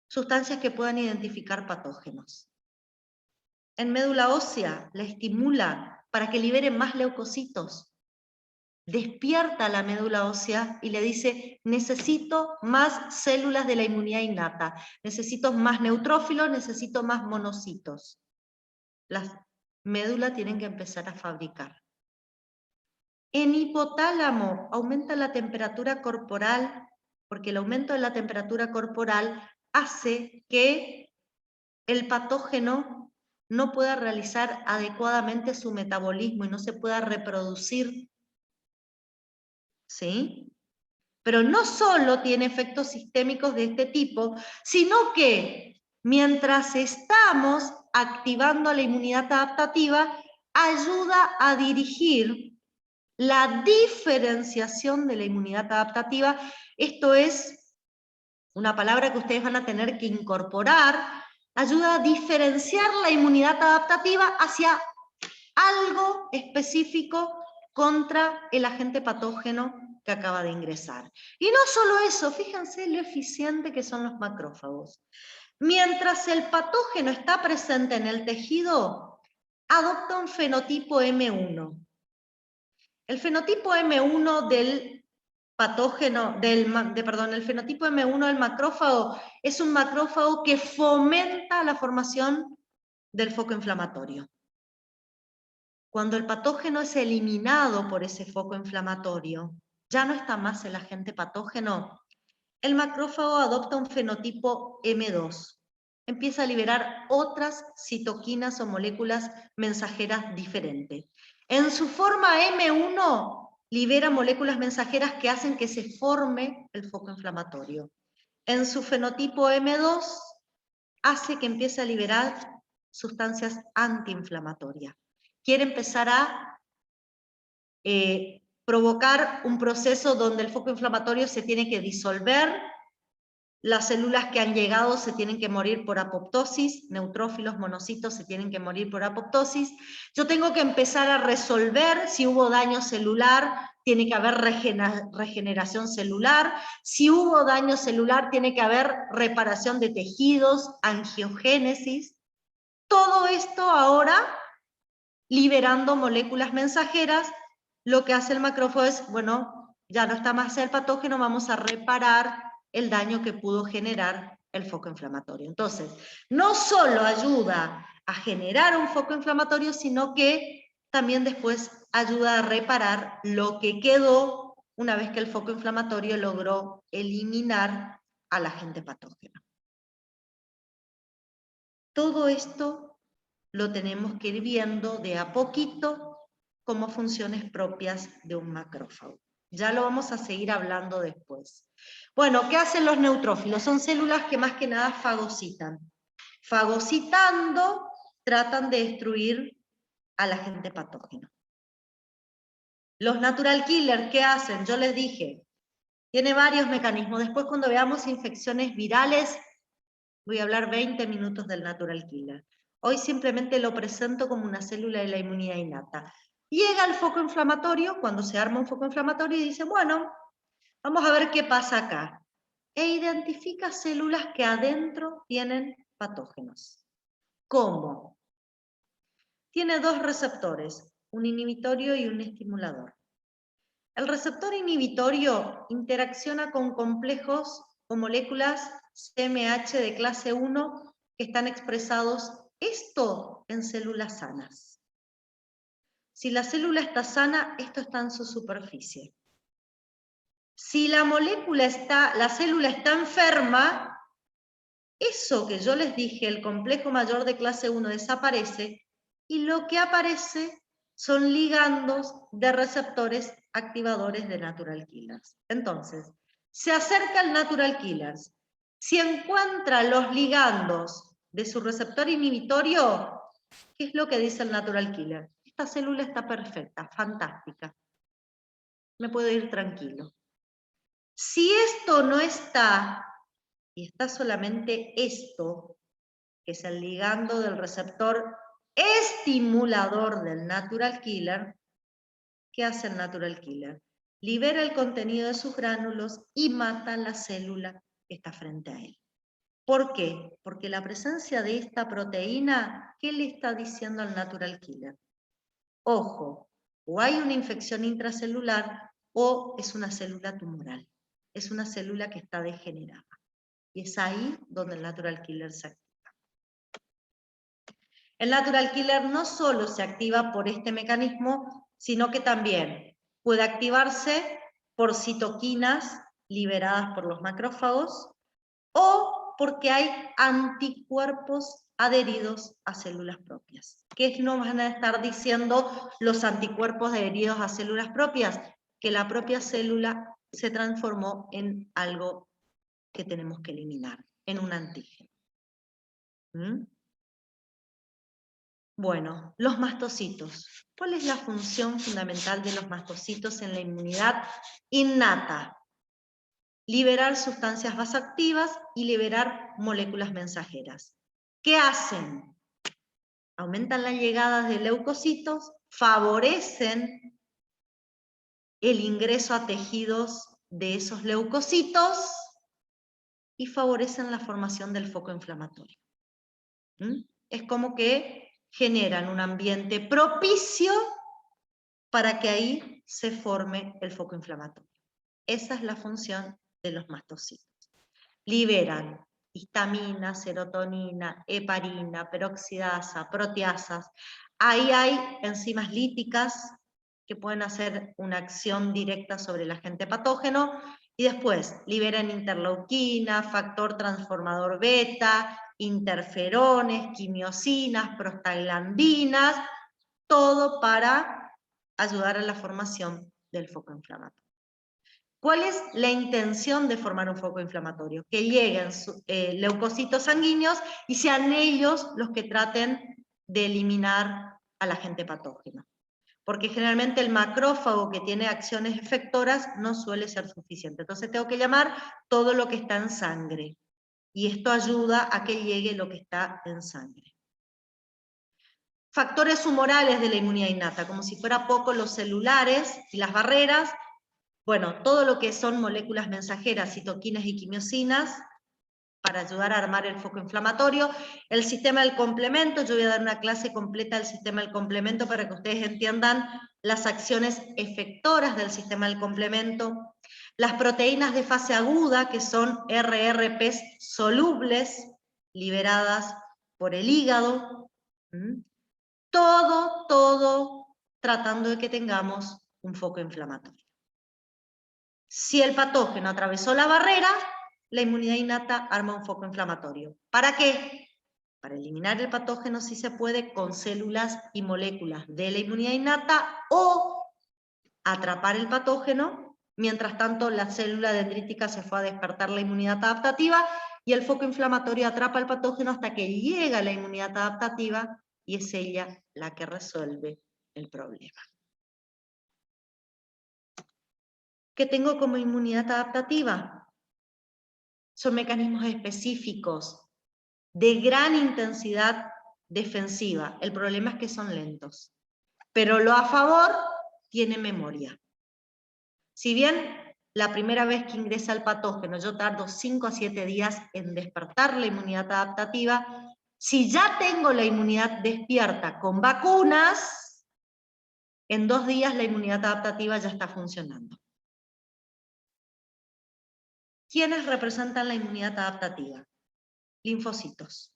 sustancias que puedan identificar patógenos. En médula ósea la estimula para que libere más leucocitos. Despierta la médula ósea y le dice, necesito más células de la inmunidad innata, necesito más neutrófilos, necesito más monocitos. Las médulas tienen que empezar a fabricar. En hipotálamo aumenta la temperatura corporal, porque el aumento de la temperatura corporal hace que el patógeno no pueda realizar adecuadamente su metabolismo y no se pueda reproducir. ¿Sí? Pero no solo tiene efectos sistémicos de este tipo, sino que mientras estamos activando la inmunidad adaptativa, ayuda a dirigir la diferenciación de la inmunidad adaptativa. Esto es una palabra que ustedes van a tener que incorporar, ayuda a diferenciar la inmunidad adaptativa hacia algo específico contra el agente patógeno que acaba de ingresar. Y no solo eso, fíjense lo eficiente que son los macrófagos. Mientras el patógeno está presente en el tejido, adopta un fenotipo M1. El fenotipo M1 del patógeno, el fenotipo M1 del macrófago es un macrófago que fomenta la formación del foco inflamatorio. Cuando el patógeno es eliminado por ese foco inflamatorio, ya no está más el agente patógeno, el macrófago adopta un fenotipo M2. Empieza a liberar otras citoquinas o moléculas mensajeras diferentes. En su forma M1 libera moléculas mensajeras que hacen que se forme el foco inflamatorio. En su fenotipo M2 hace que empiece a liberar sustancias antiinflamatorias. Quiere empezar a provocar un proceso donde el foco inflamatorio se tiene que disolver, las células que han llegado se tienen que morir por apoptosis, neutrófilos, monocitos se tienen que morir por apoptosis. Yo tengo que empezar a resolver si hubo daño celular, tiene que haber regeneración celular. Si hubo daño celular, tiene que haber reparación de tejidos, angiogénesis. Todo esto ahora liberando moléculas mensajeras, lo que hace el macrófago es, bueno, ya no está más el patógeno, vamos a reparar el daño que pudo generar el foco inflamatorio. Entonces, no solo ayuda a generar un foco inflamatorio, sino que también después ayuda a reparar lo que quedó una vez que el foco inflamatorio logró eliminar al agente patógeno. Todo esto lo tenemos que ir viendo de a poquito como funciones propias de un macrófago. Ya lo vamos a seguir hablando después. Bueno, ¿qué hacen los neutrófilos? Son células que más que nada fagocitan. Fagocitando, tratan de destruir al agente patógeno. Los natural killers, ¿qué hacen? Yo les dije, tiene varios mecanismos. Después cuando veamos infecciones virales, voy a hablar 20 minutos del natural killer. Hoy simplemente lo presento como una célula de la inmunidad innata. Llega el foco inflamatorio, cuando se arma un foco inflamatorio y dice, bueno, vamos a ver qué pasa acá. E identifica células que adentro tienen patógenos. ¿Cómo? Tiene dos receptores, un inhibitorio y un estimulador. El receptor inhibitorio interacciona con complejos o moléculas CMH de clase 1 que están expresados, esto en células sanas. Si la célula está sana, esto está en su superficie. Si la célula está enferma, eso que yo les dije, el complejo mayor de clase 1 desaparece, y lo que aparece son ligandos de receptores activadores de natural killers. Entonces, se acerca el natural killers. Si encuentra los ligandos de su receptor inhibitorio, ¿qué es lo que dice el natural killer? Esta célula está perfecta, fantástica. Me puedo ir tranquilo. Si esto no está, y está solamente esto, que es el ligando del receptor estimulador del natural killer, ¿qué hace el natural killer? Libera el contenido de sus gránulos y mata la célula que está frente a él. ¿Por qué? Porque la presencia de esta proteína, ¿qué le está diciendo al natural killer? Ojo, o hay una infección intracelular o es una célula tumoral. Es una célula que está degenerada. Y es ahí donde el natural killer se activa. El natural killer no solo se activa por este mecanismo, sino que también puede activarse por citoquinas liberadas por los macrófagos o porque hay anticuerpos adheridos a células propias. ¿Qué nos van a estar diciendo los anticuerpos adheridos a células propias? Que la propia célula se transformó en algo que tenemos que eliminar, en un antígeno. ¿Mm? Bueno, los mastocitos. ¿Cuál es la función fundamental de los mastocitos en la inmunidad innata? Liberar sustancias vasoactivas y liberar moléculas mensajeras. ¿Qué hacen? Aumentan la llegada de leucocitos, favorecen el ingreso a tejidos de esos leucocitos y favorecen la formación del foco inflamatorio. Es como que generan un ambiente propicio para que ahí se forme el foco inflamatorio. Esa es la función de los mastocitos. Liberan histamina, serotonina, heparina, peroxidasa, proteasas. Ahí hay enzimas líticas que pueden hacer una acción directa sobre el agente patógeno y después liberan interleuquina, factor transformador beta, interferones, quimiosinas, prostaglandinas, todo para ayudar a la formación del foco inflamatorio. ¿Cuál es la intención de formar un foco inflamatorio? Que lleguen leucocitos sanguíneos y sean ellos los que traten de eliminar al agente patógeno. Porque generalmente el macrófago que tiene acciones efectoras no suele ser suficiente. Entonces tengo que llamar todo lo que está en sangre. Y esto ayuda a que llegue lo que está en sangre. Factores humorales de la inmunidad innata, como si fuera poco los celulares y las barreras. Bueno, todo lo que son moléculas mensajeras, citoquinas y quimiosinas, para ayudar a armar el foco inflamatorio. El sistema del complemento, yo voy a dar una clase completa del sistema del complemento para que ustedes entiendan las acciones efectoras del sistema del complemento. Las proteínas de fase aguda, que son RRPs solubles, liberadas por el hígado. Todo tratando de que tengamos un foco inflamatorio. Si el patógeno atravesó la barrera, la inmunidad innata arma un foco inflamatorio. ¿Para qué? Para eliminar el patógeno si se puede con células y moléculas de la inmunidad innata o atrapar el patógeno, mientras tanto la célula dendrítica se fue a despertar la inmunidad adaptativa y el foco inflamatorio atrapa el patógeno hasta que llega la inmunidad adaptativa y es ella la que resuelve el problema. ¿Qué tengo como inmunidad adaptativa? Son mecanismos específicos de gran intensidad defensiva. El problema es que son lentos. Pero lo a favor tiene memoria. Si bien la primera vez que ingresa el patógeno yo tardo 5 a 7 días en despertar la inmunidad adaptativa, si ya tengo la inmunidad despierta con vacunas, en 2 días la inmunidad adaptativa ya está funcionando. ¿Quiénes representan la inmunidad adaptativa? Linfocitos.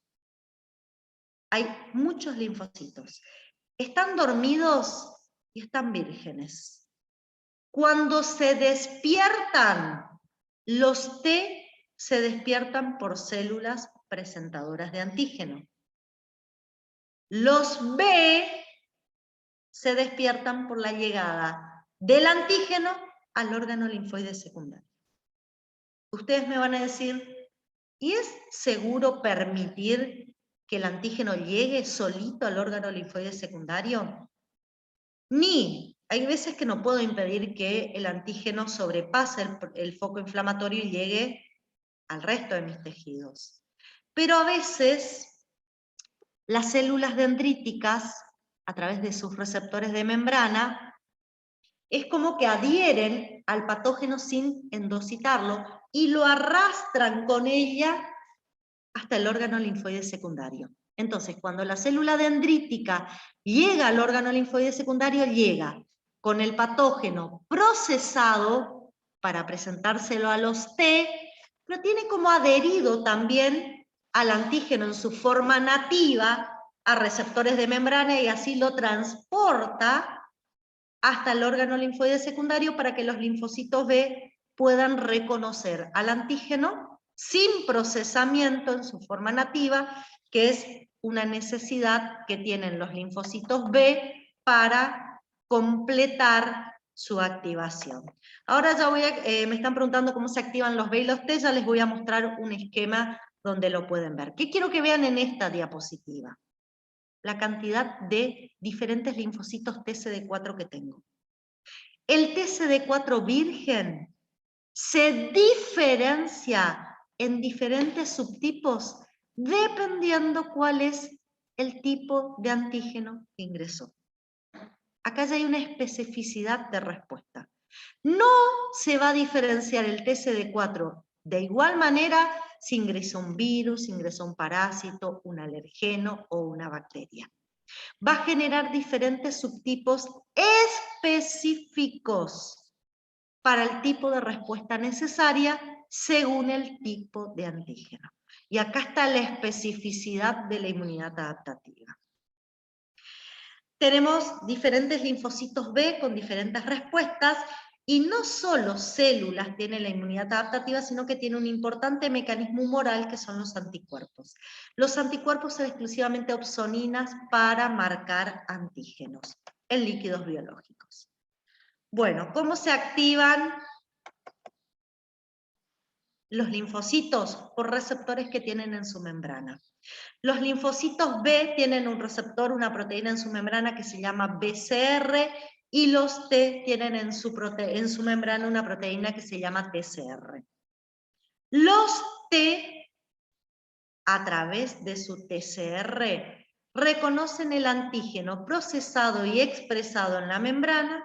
Hay muchos linfocitos. Están dormidos y están vírgenes. Cuando se despiertan, los T se despiertan por células presentadoras de antígeno. Los B se despiertan por la llegada del antígeno al órgano linfoide secundario. Ustedes me van a decir, ¿y es seguro permitir que el antígeno llegue solito al órgano linfoide secundario? Ni, hay veces que no puedo impedir que el antígeno sobrepase el foco inflamatorio y llegue al resto de mis tejidos. Pero a veces las células dendríticas, a través de sus receptores de membrana, es como que adhieren al patógeno sin endocitarlo y lo arrastran con ella hasta el órgano linfoide secundario. Entonces, cuando la célula dendrítica llega al órgano linfoide secundario, llega con el patógeno procesado para presentárselo a los T, pero tiene como adherido también al antígeno en su forma nativa a receptores de membrana y así lo transporta hasta el órgano linfoide secundario para que los linfocitos B puedan reconocer al antígeno sin procesamiento en su forma nativa, que es una necesidad que tienen los linfocitos B para completar su activación. Ahora ya me están preguntando cómo se activan los B y los T, ya les voy a mostrar un esquema donde lo pueden ver. ¿Qué quiero que vean en esta diapositiva? La cantidad de diferentes linfocitos TCD4 que tengo. El TCD4 virgen se diferencia en diferentes subtipos dependiendo cuál es el tipo de antígeno que ingresó. Acá ya hay una especificidad de respuesta. No se va a diferenciar el TCD4 de igual manera si ingresó un virus, si ingresó un parásito, un alergeno o una bacteria. Va a generar diferentes subtipos específicos para el tipo de respuesta necesaria según el tipo de antígeno. Y acá está la especificidad de la inmunidad adaptativa. Tenemos diferentes linfocitos B con diferentes respuestas y no solo células tienen la inmunidad adaptativa, sino que tiene un importante mecanismo humoral que son los anticuerpos. Los anticuerpos son exclusivamente opsoninas para marcar antígenos en líquidos biológicos. Bueno, ¿cómo se activan los linfocitos? Por receptores que tienen en su membrana. Los linfocitos B tienen un receptor, una proteína en su membrana que se llama BCR, y los T tienen en su membrana una proteína que se llama TCR. Los T, a través de su TCR, reconocen el antígeno procesado y expresado en la membrana,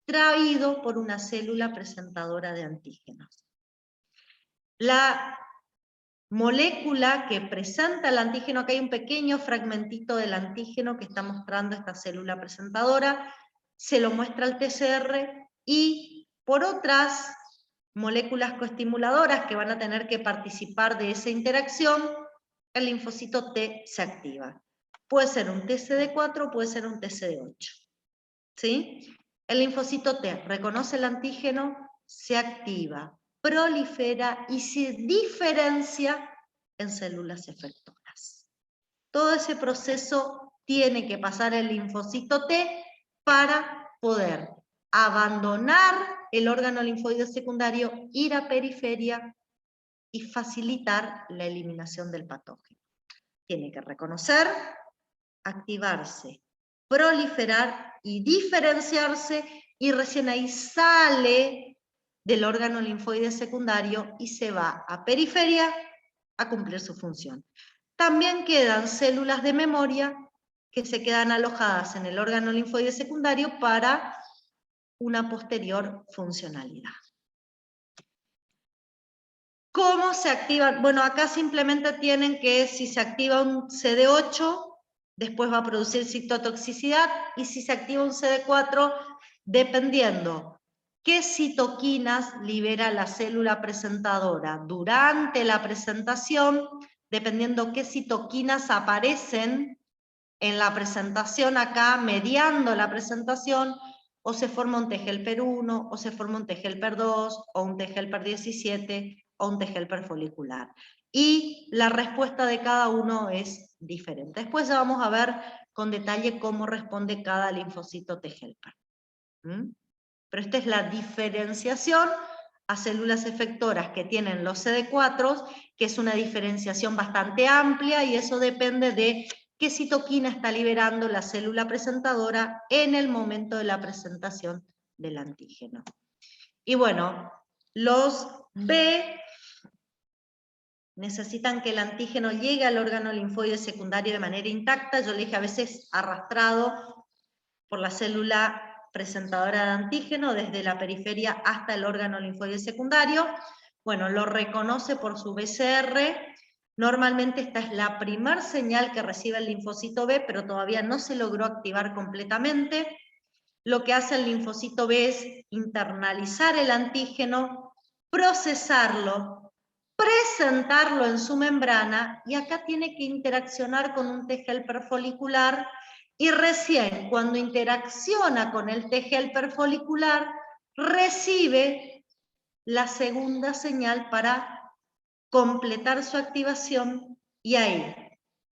traído por una célula presentadora de antígenos. La molécula que presenta el antígeno, acá hay un pequeño fragmentito del antígeno que está mostrando esta célula presentadora, se lo muestra al TCR y por otras moléculas coestimuladoras que van a tener que participar de esa interacción, el linfocito T se activa. Puede ser un TCD4, puede ser un TCD8. ¿Sí? El linfocito T reconoce el antígeno, se activa, prolifera y se diferencia en células efectoras. Todo ese proceso tiene que pasar el linfocito T para poder abandonar el órgano linfoide secundario, ir a periferia y facilitar la eliminación del patógeno. Tiene que reconocer, activarse, proliferar y diferenciarse, y recién ahí sale del órgano linfoide secundario y se va a periferia a cumplir su función. También quedan células de memoria que se quedan alojadas en el órgano linfoide secundario para una posterior funcionalidad. ¿Cómo se activan? Bueno, acá simplemente tienen que si se activa un CD8, después va a producir citotoxicidad, y si se activa un CD4, dependiendo qué citoquinas libera la célula presentadora durante la presentación, dependiendo qué citoquinas aparecen en la presentación acá, mediando la presentación, o se forma un T-helper 1, o se forma un T-helper 2, o un T-helper 17, o un T-helper folicular. Y la respuesta de cada uno es diferente. Después ya vamos a ver con detalle cómo responde cada linfocito T-helper. Pero esta es la diferenciación a células efectoras que tienen los CD4, que es una diferenciación bastante amplia, y eso depende de qué citoquina está liberando la célula presentadora en el momento de la presentación del antígeno. Y bueno, los B necesitan que el antígeno llegue al órgano linfoide secundario de manera intacta. Yo le dije a veces arrastrado por la célula presentadora de antígeno desde la periferia hasta el órgano linfoide secundario. Bueno, lo reconoce por su BCR. Normalmente esta es la primer señal que recibe el linfocito B, pero todavía no se logró activar completamente. Lo que hace el linfocito B es internalizar el antígeno, procesarlo, presentarlo en su membrana, y acá tiene que interaccionar con un T-helper folicular, y recién cuando interacciona con el T-helper folicular, recibe la segunda señal para completar su activación, y ahí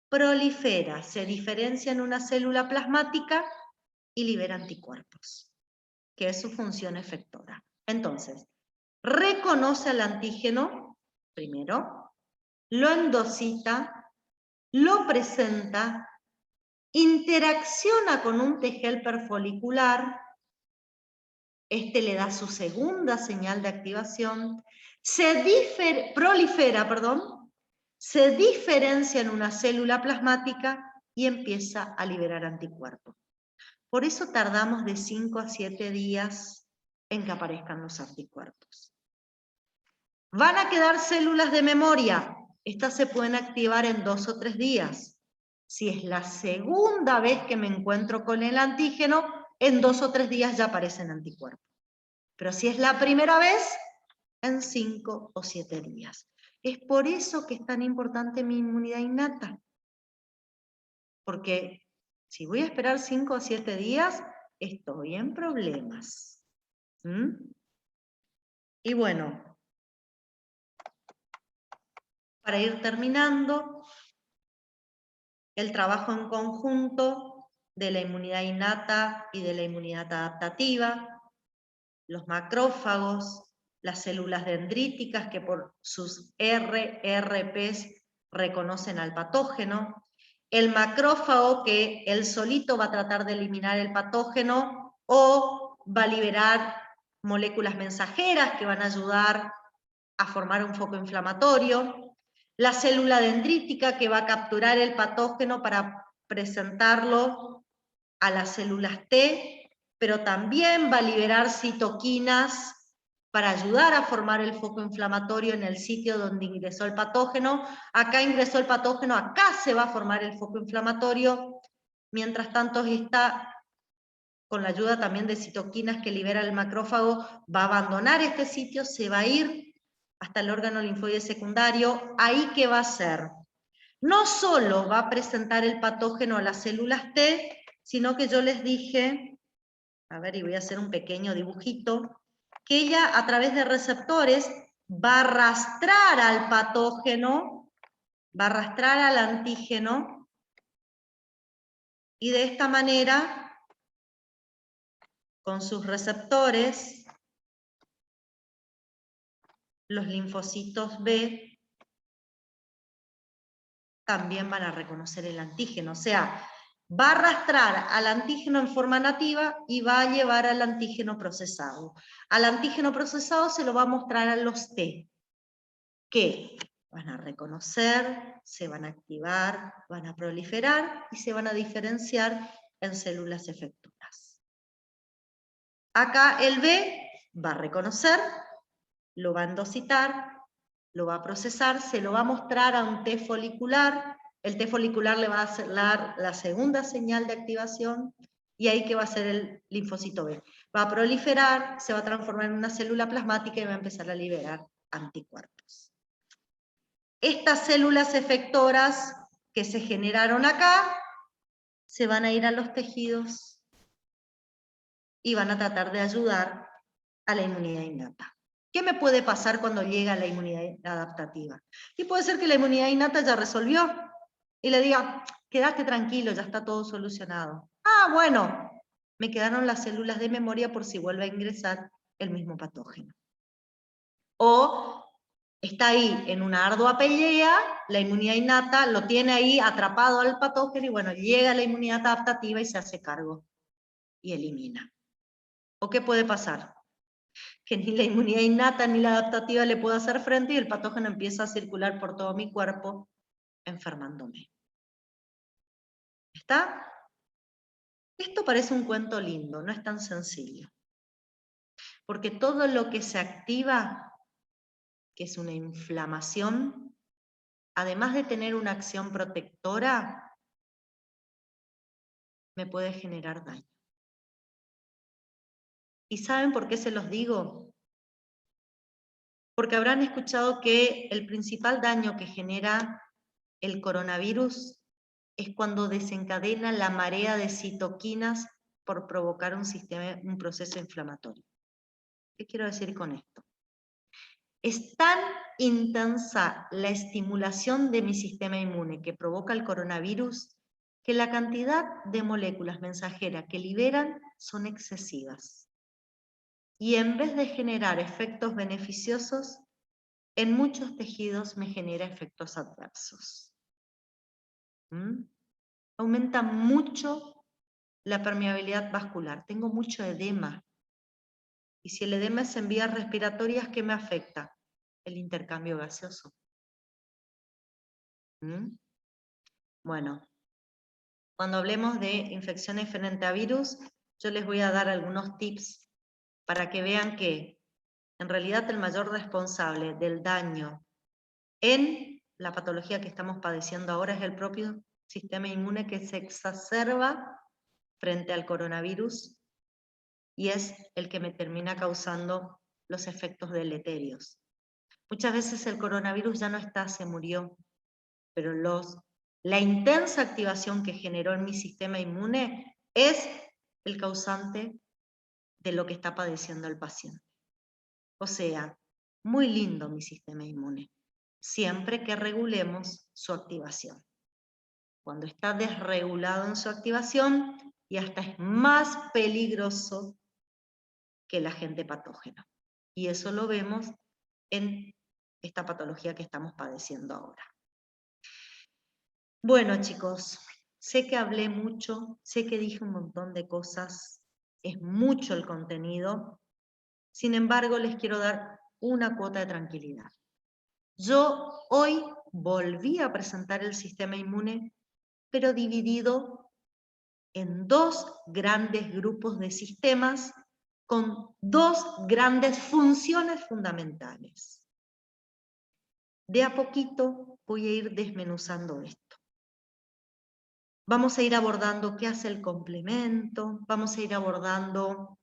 prolifera, se diferencia en una célula plasmática y libera anticuerpos, que es su función efectora. Entonces, reconoce al antígeno, primero, lo endocita, lo presenta, interacciona con un T-helper folicular, este le da su segunda señal de activación, prolifera, se diferencia en una célula plasmática y empieza a liberar anticuerpos. Por eso tardamos de 5 a 7 días en que aparezcan los anticuerpos. Van a quedar células de memoria. Estas se pueden activar en 2 o 3 días. Si es la segunda vez que me encuentro con el antígeno, en 2 o 3 días ya aparecen anticuerpos. Pero si es la primera vez, en 5 o 7 días. Es por eso que es tan importante mi inmunidad innata. Porque si voy a esperar 5 o 7 días, estoy en problemas. Y bueno, para ir terminando, el trabajo en conjunto de la inmunidad innata y de la inmunidad adaptativa, los macrófagos, las células dendríticas que por sus RRPs reconocen al patógeno, el macrófago que él solito va a tratar de eliminar el patógeno o va a liberar moléculas mensajeras que van a ayudar a formar un foco inflamatorio, la célula dendrítica que va a capturar el patógeno para presentarlo a las células T, pero también va a liberar citoquinas para ayudar a formar el foco inflamatorio en el sitio donde ingresó el patógeno. Acá ingresó el patógeno, acá se va a formar el foco inflamatorio. Mientras tanto, esta, con la ayuda también de citoquinas que libera el macrófago, va a abandonar este sitio, se va a ir hasta el órgano linfoide secundario. Ahí, ¿qué va a hacer? No solo va a presentar el patógeno a las células T, sino que yo les dije, a ver, y voy a hacer un pequeño dibujito, que ella a través de receptores va a arrastrar al patógeno, va a arrastrar al antígeno, y de esta manera, con sus receptores, los linfocitos B también van a reconocer el antígeno. O sea, va a arrastrar al antígeno en forma nativa y va a llevar al antígeno procesado. Al antígeno procesado se lo va a mostrar a los T, que van a reconocer, se van a activar, van a proliferar y se van a diferenciar en células efectoras. Acá el B va a reconocer, lo va a endocitar, lo va a procesar, se lo va a mostrar a un T folicular, el T folicular le va a dar la segunda señal de activación, y ahí que va a ser el linfocito B. Va a proliferar, se va a transformar en una célula plasmática y va a empezar a liberar anticuerpos. Estas células efectoras que se generaron acá, se van a ir a los tejidos y van a tratar de ayudar a la inmunidad innata. ¿Qué me puede pasar cuando llega la inmunidad adaptativa? Y puede ser que la inmunidad innata ya resolvió y le diga, quédate tranquilo, ya está todo solucionado. Ah, bueno, me quedaron las células de memoria por si vuelve a ingresar el mismo patógeno. O está ahí en una ardua pelea, la inmunidad innata lo tiene ahí atrapado al patógeno y bueno, llega la inmunidad adaptativa y se hace cargo y elimina. ¿O qué puede pasar? Que ni la inmunidad innata ni la adaptativa le puede hacer frente y el patógeno empieza a circular por todo mi cuerpo, enfermándome. ¿Está? Esto parece un cuento lindo, no es tan sencillo. Porque todo lo que se activa, que es una inflamación, además de tener una acción protectora, me puede generar daño. ¿Y saben por qué se los digo? Porque habrán escuchado que el principal daño que genera el coronavirus es cuando desencadena la marea de citoquinas por provocar un proceso inflamatorio. ¿Qué quiero decir con esto? Es tan intensa la estimulación de mi sistema inmune que provoca el coronavirus que la cantidad de moléculas mensajeras que liberan son excesivas. Y en vez de generar efectos beneficiosos, en muchos tejidos me genera efectos adversos. Aumenta mucho la permeabilidad vascular. Tengo mucho edema. Y si el edema es en vías respiratorias, ¿qué me afecta? El intercambio gaseoso. Bueno, cuando hablemos de infecciones frente a virus, yo les voy a dar algunos tips para que vean que en realidad el mayor responsable del daño en la patología que estamos padeciendo ahora es el propio sistema inmune que se exacerba frente al coronavirus y es el que me termina causando los efectos deleterios. Muchas veces el coronavirus ya no está, se murió, pero la intensa activación que generó en mi sistema inmune es el causante de lo que está padeciendo el paciente. O sea, muy lindo mi sistema inmune, siempre que regulemos su activación. Cuando está desregulado en su activación, y hasta es más peligroso que el agente patógeno. Y eso lo vemos en esta patología que estamos padeciendo ahora. Bueno, chicos, sé que hablé mucho, sé que dije un montón de cosas, es mucho el contenido, sin embargo, les quiero dar una cuota de tranquilidad. Yo hoy volví a presentar el sistema inmune, pero dividido en dos grandes grupos de sistemas con dos grandes funciones fundamentales. De a poquito voy a ir desmenuzando esto. Vamos a ir abordando qué hace el complemento, vamos a ir abordando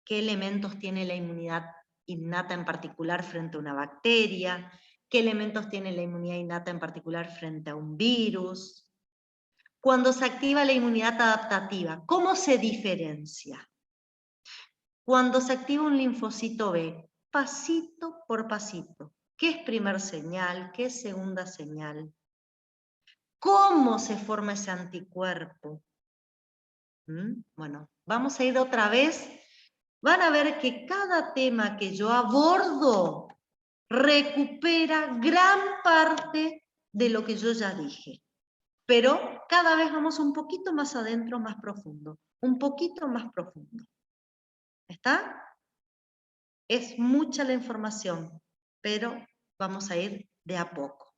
qué elementos tiene la inmunidad innata en particular frente a una bacteria, qué elementos tiene la inmunidad innata en particular frente a un virus. Cuando se activa la inmunidad adaptativa, ¿cómo se diferencia? Cuando se activa un linfocito B, pasito por pasito. ¿Qué es primer señal? ¿Qué es segunda señal? ¿Cómo se forma ese anticuerpo? Bueno, vamos a ir otra vez. Van a ver que cada tema que yo abordo recupera gran parte de lo que yo ya dije. Pero cada vez vamos un poquito más adentro, más profundo. Un poquito más profundo. ¿Está? Es mucha la información, pero vamos a ir de a poco.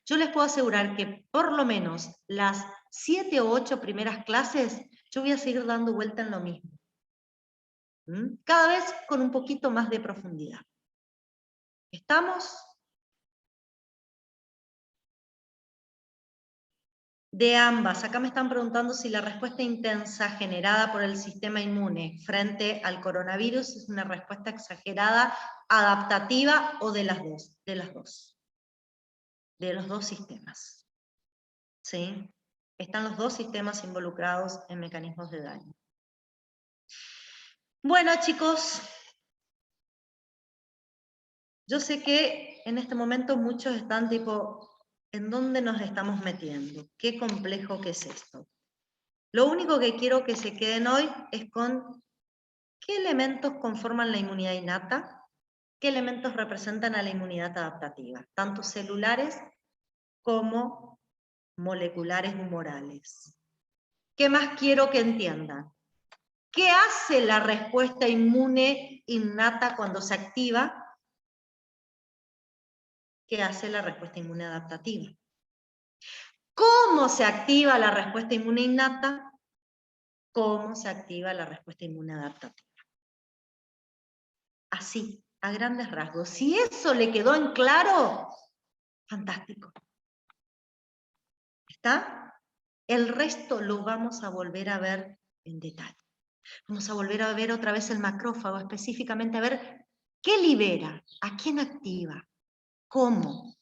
Yo les puedo asegurar que por lo menos las 7 o 8 primeras clases yo voy a seguir dando vuelta en lo mismo. Cada vez con un poquito más de profundidad. ¿Estamos? De ambas. Acá me están preguntando si la respuesta intensa generada por el sistema inmune frente al coronavirus es una respuesta exagerada, adaptativa o de las dos. De las dos. De los dos sistemas. ¿Sí? Están los dos sistemas involucrados en mecanismos de daño. Bueno, chicos, yo sé que en este momento muchos están tipo, ¿en dónde nos estamos metiendo? ¿Qué complejo que es esto? Lo único que quiero que se queden hoy es con qué elementos conforman la inmunidad innata, qué elementos representan a la inmunidad adaptativa, tanto celulares como moleculares humorales. ¿Qué más quiero que entiendan? ¿Qué hace la respuesta inmune innata cuando se activa? ¿Qué hace la respuesta inmune adaptativa? ¿Cómo se activa la respuesta inmune innata? ¿Cómo se activa la respuesta inmune adaptativa? Así, a grandes rasgos. Si eso le quedó en claro, fantástico. ¿Está? El resto lo vamos a volver a ver en detalle. Vamos a volver a ver otra vez el macrófago, específicamente a ver qué libera, a quién activa, cómo,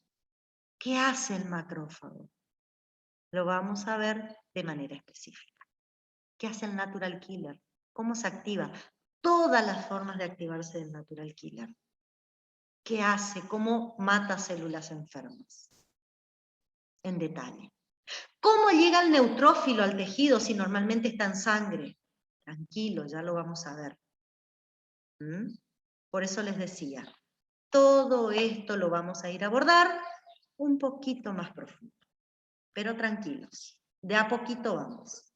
qué hace el macrófago. Lo vamos a ver de manera específica. ¿Qué hace el natural killer? ¿Cómo se activa? Todas las formas de activarse del natural killer. ¿Qué hace? ¿Cómo mata células enfermas? En detalle. ¿Cómo llega el neutrófilo al tejido si normalmente está en sangre? Tranquilo, ya lo vamos a ver. Por eso les decía, todo esto lo vamos a ir a abordar un poquito más profundo. Pero tranquilos, de a poquito vamos.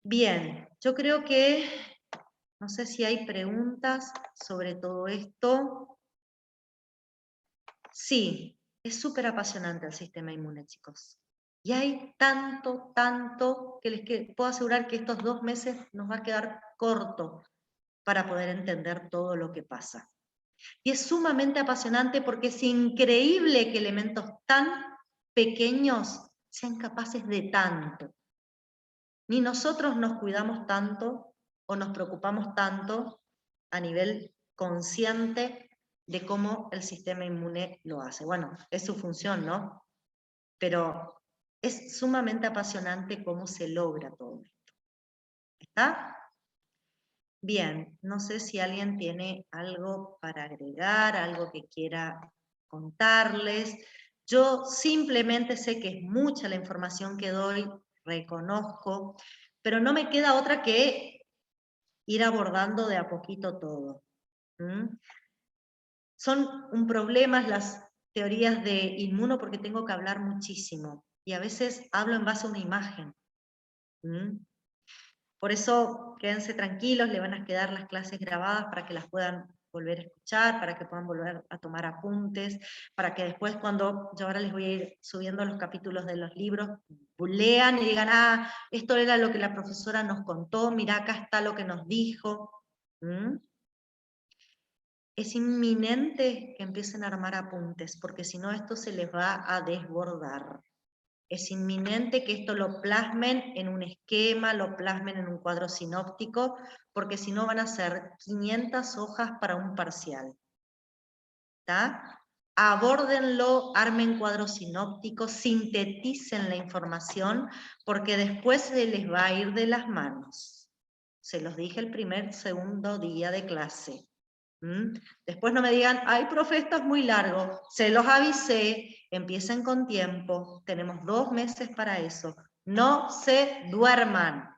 Bien, yo creo que, no sé si hay preguntas sobre todo esto. Sí, es súper apasionante el sistema inmune, chicos. Y hay tanto, que les puedo asegurar que estos 2 meses nos va a quedar corto para poder entender todo lo que pasa. Y es sumamente apasionante porque es increíble que elementos tan pequeños sean capaces de tanto. Ni nosotros nos cuidamos tanto o nos preocupamos tanto a nivel consciente de cómo el sistema inmune lo hace. Bueno, es su función, ¿no? Pero es sumamente apasionante cómo se logra todo esto. ¿Está? Bien, no sé si alguien tiene algo para agregar, algo que quiera contarles. Yo simplemente sé que es mucha la información que doy, reconozco, pero no me queda otra que ir abordando de a poquito todo. Son un problema las teorías de inmuno porque tengo que hablar muchísimo y a veces hablo en base a una imagen. Por eso quédense tranquilos, le van a quedar las clases grabadas para que las puedan volver a escuchar, para que puedan volver a tomar apuntes, para que después cuando yo ahora les voy a ir subiendo los capítulos de los libros, lean y digan, ah, esto era lo que la profesora nos contó, mirá, acá está lo que nos dijo. Es inminente que empiecen a armar apuntes, porque si no esto se les va a desbordar. Es inminente que esto lo plasmen en un esquema, lo plasmen en un cuadro sinóptico, porque si no van a ser 500 hojas para un parcial. ¿Está? Abórdenlo, armen cuadros sinópticos, sinteticen la información, porque después se les va a ir de las manos. Se los dije el segundo día de clase. Después no me digan, ay, profe, esto es muy largo. Se los avisé, empiecen con tiempo, tenemos 2 meses para eso. No se duerman.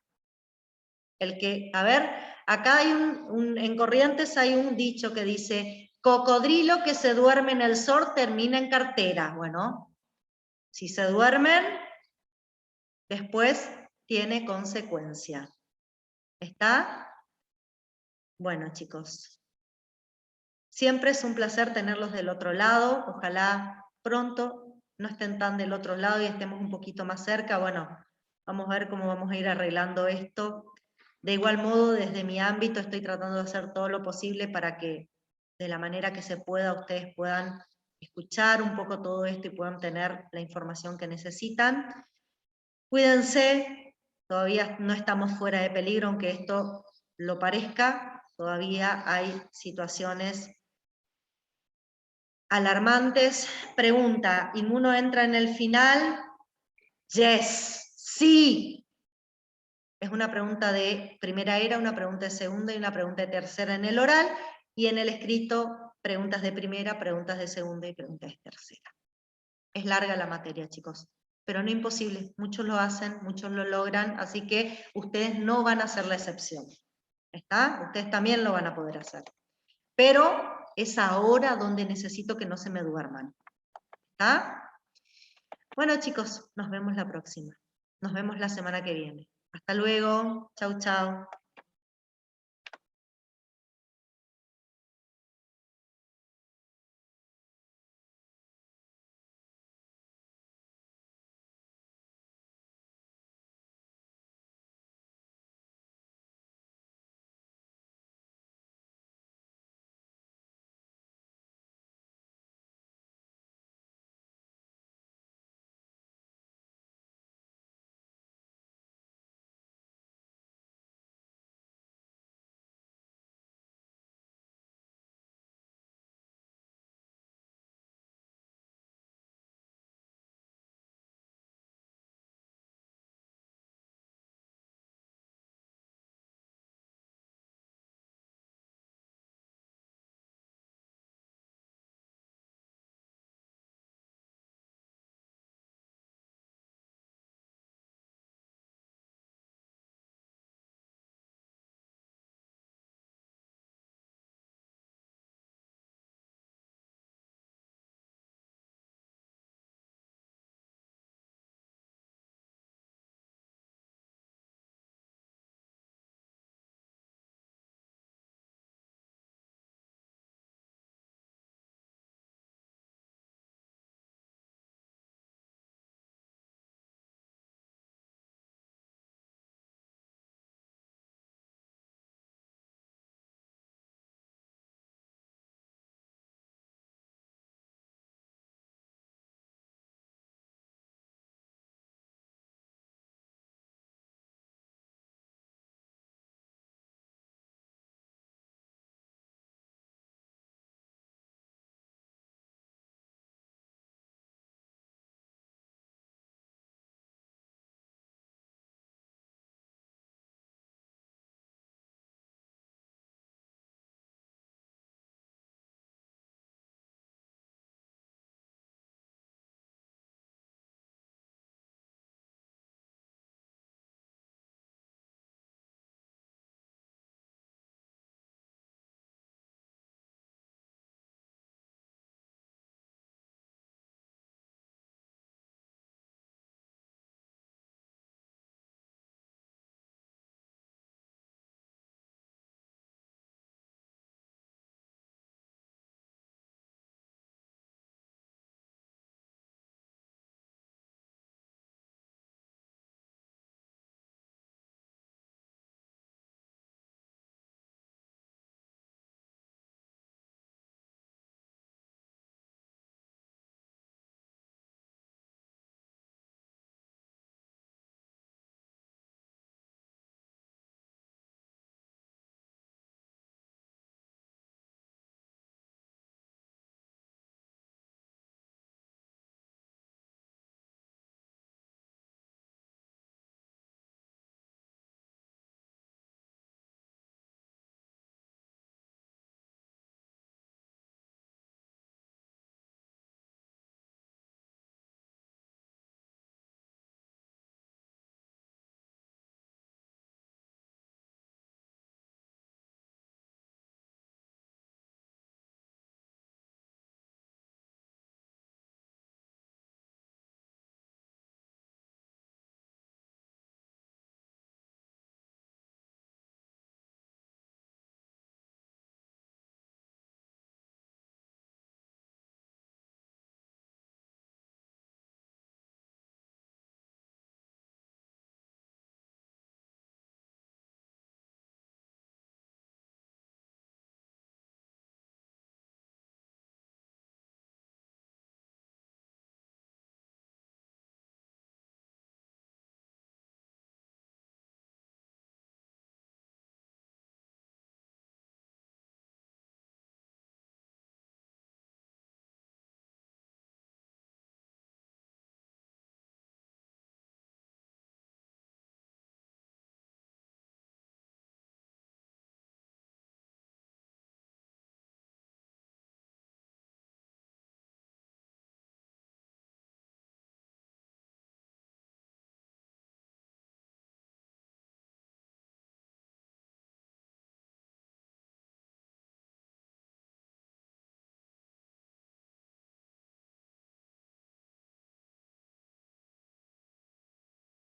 A ver, acá hay en Corrientes hay un dicho que dice, cocodrilo que se duerme en el sol termina en cartera. Bueno, si se duermen, después tiene consecuencia. ¿Está? Bueno, chicos. Siempre es un placer tenerlos del otro lado, ojalá pronto no estén tan del otro lado y estemos un poquito más cerca. Bueno, vamos a ver cómo vamos a ir arreglando esto. De igual modo, desde mi ámbito estoy tratando de hacer todo lo posible para que de la manera que se pueda ustedes puedan escuchar un poco todo esto y puedan tener la información que necesitan. Cuídense, todavía no estamos fuera de peligro, aunque esto lo parezca, todavía hay situaciones alarmantes. Pregunta, ¿inmuno entra en el final? Yes, sí. Es una pregunta de primera era, una pregunta de segunda y una pregunta de tercera en el oral, y en el escrito, preguntas de primera, preguntas de segunda y preguntas de tercera. Es larga la materia, chicos, pero no imposible. Muchos lo hacen, muchos lo logran, así que ustedes no van a ser la excepción. ¿Está? Ustedes también lo van a poder hacer. Pero es ahora donde necesito que no se me duerman. ¿Está? Bueno, chicos, nos vemos la próxima. Nos vemos la semana que viene. Hasta luego. Chau, chau.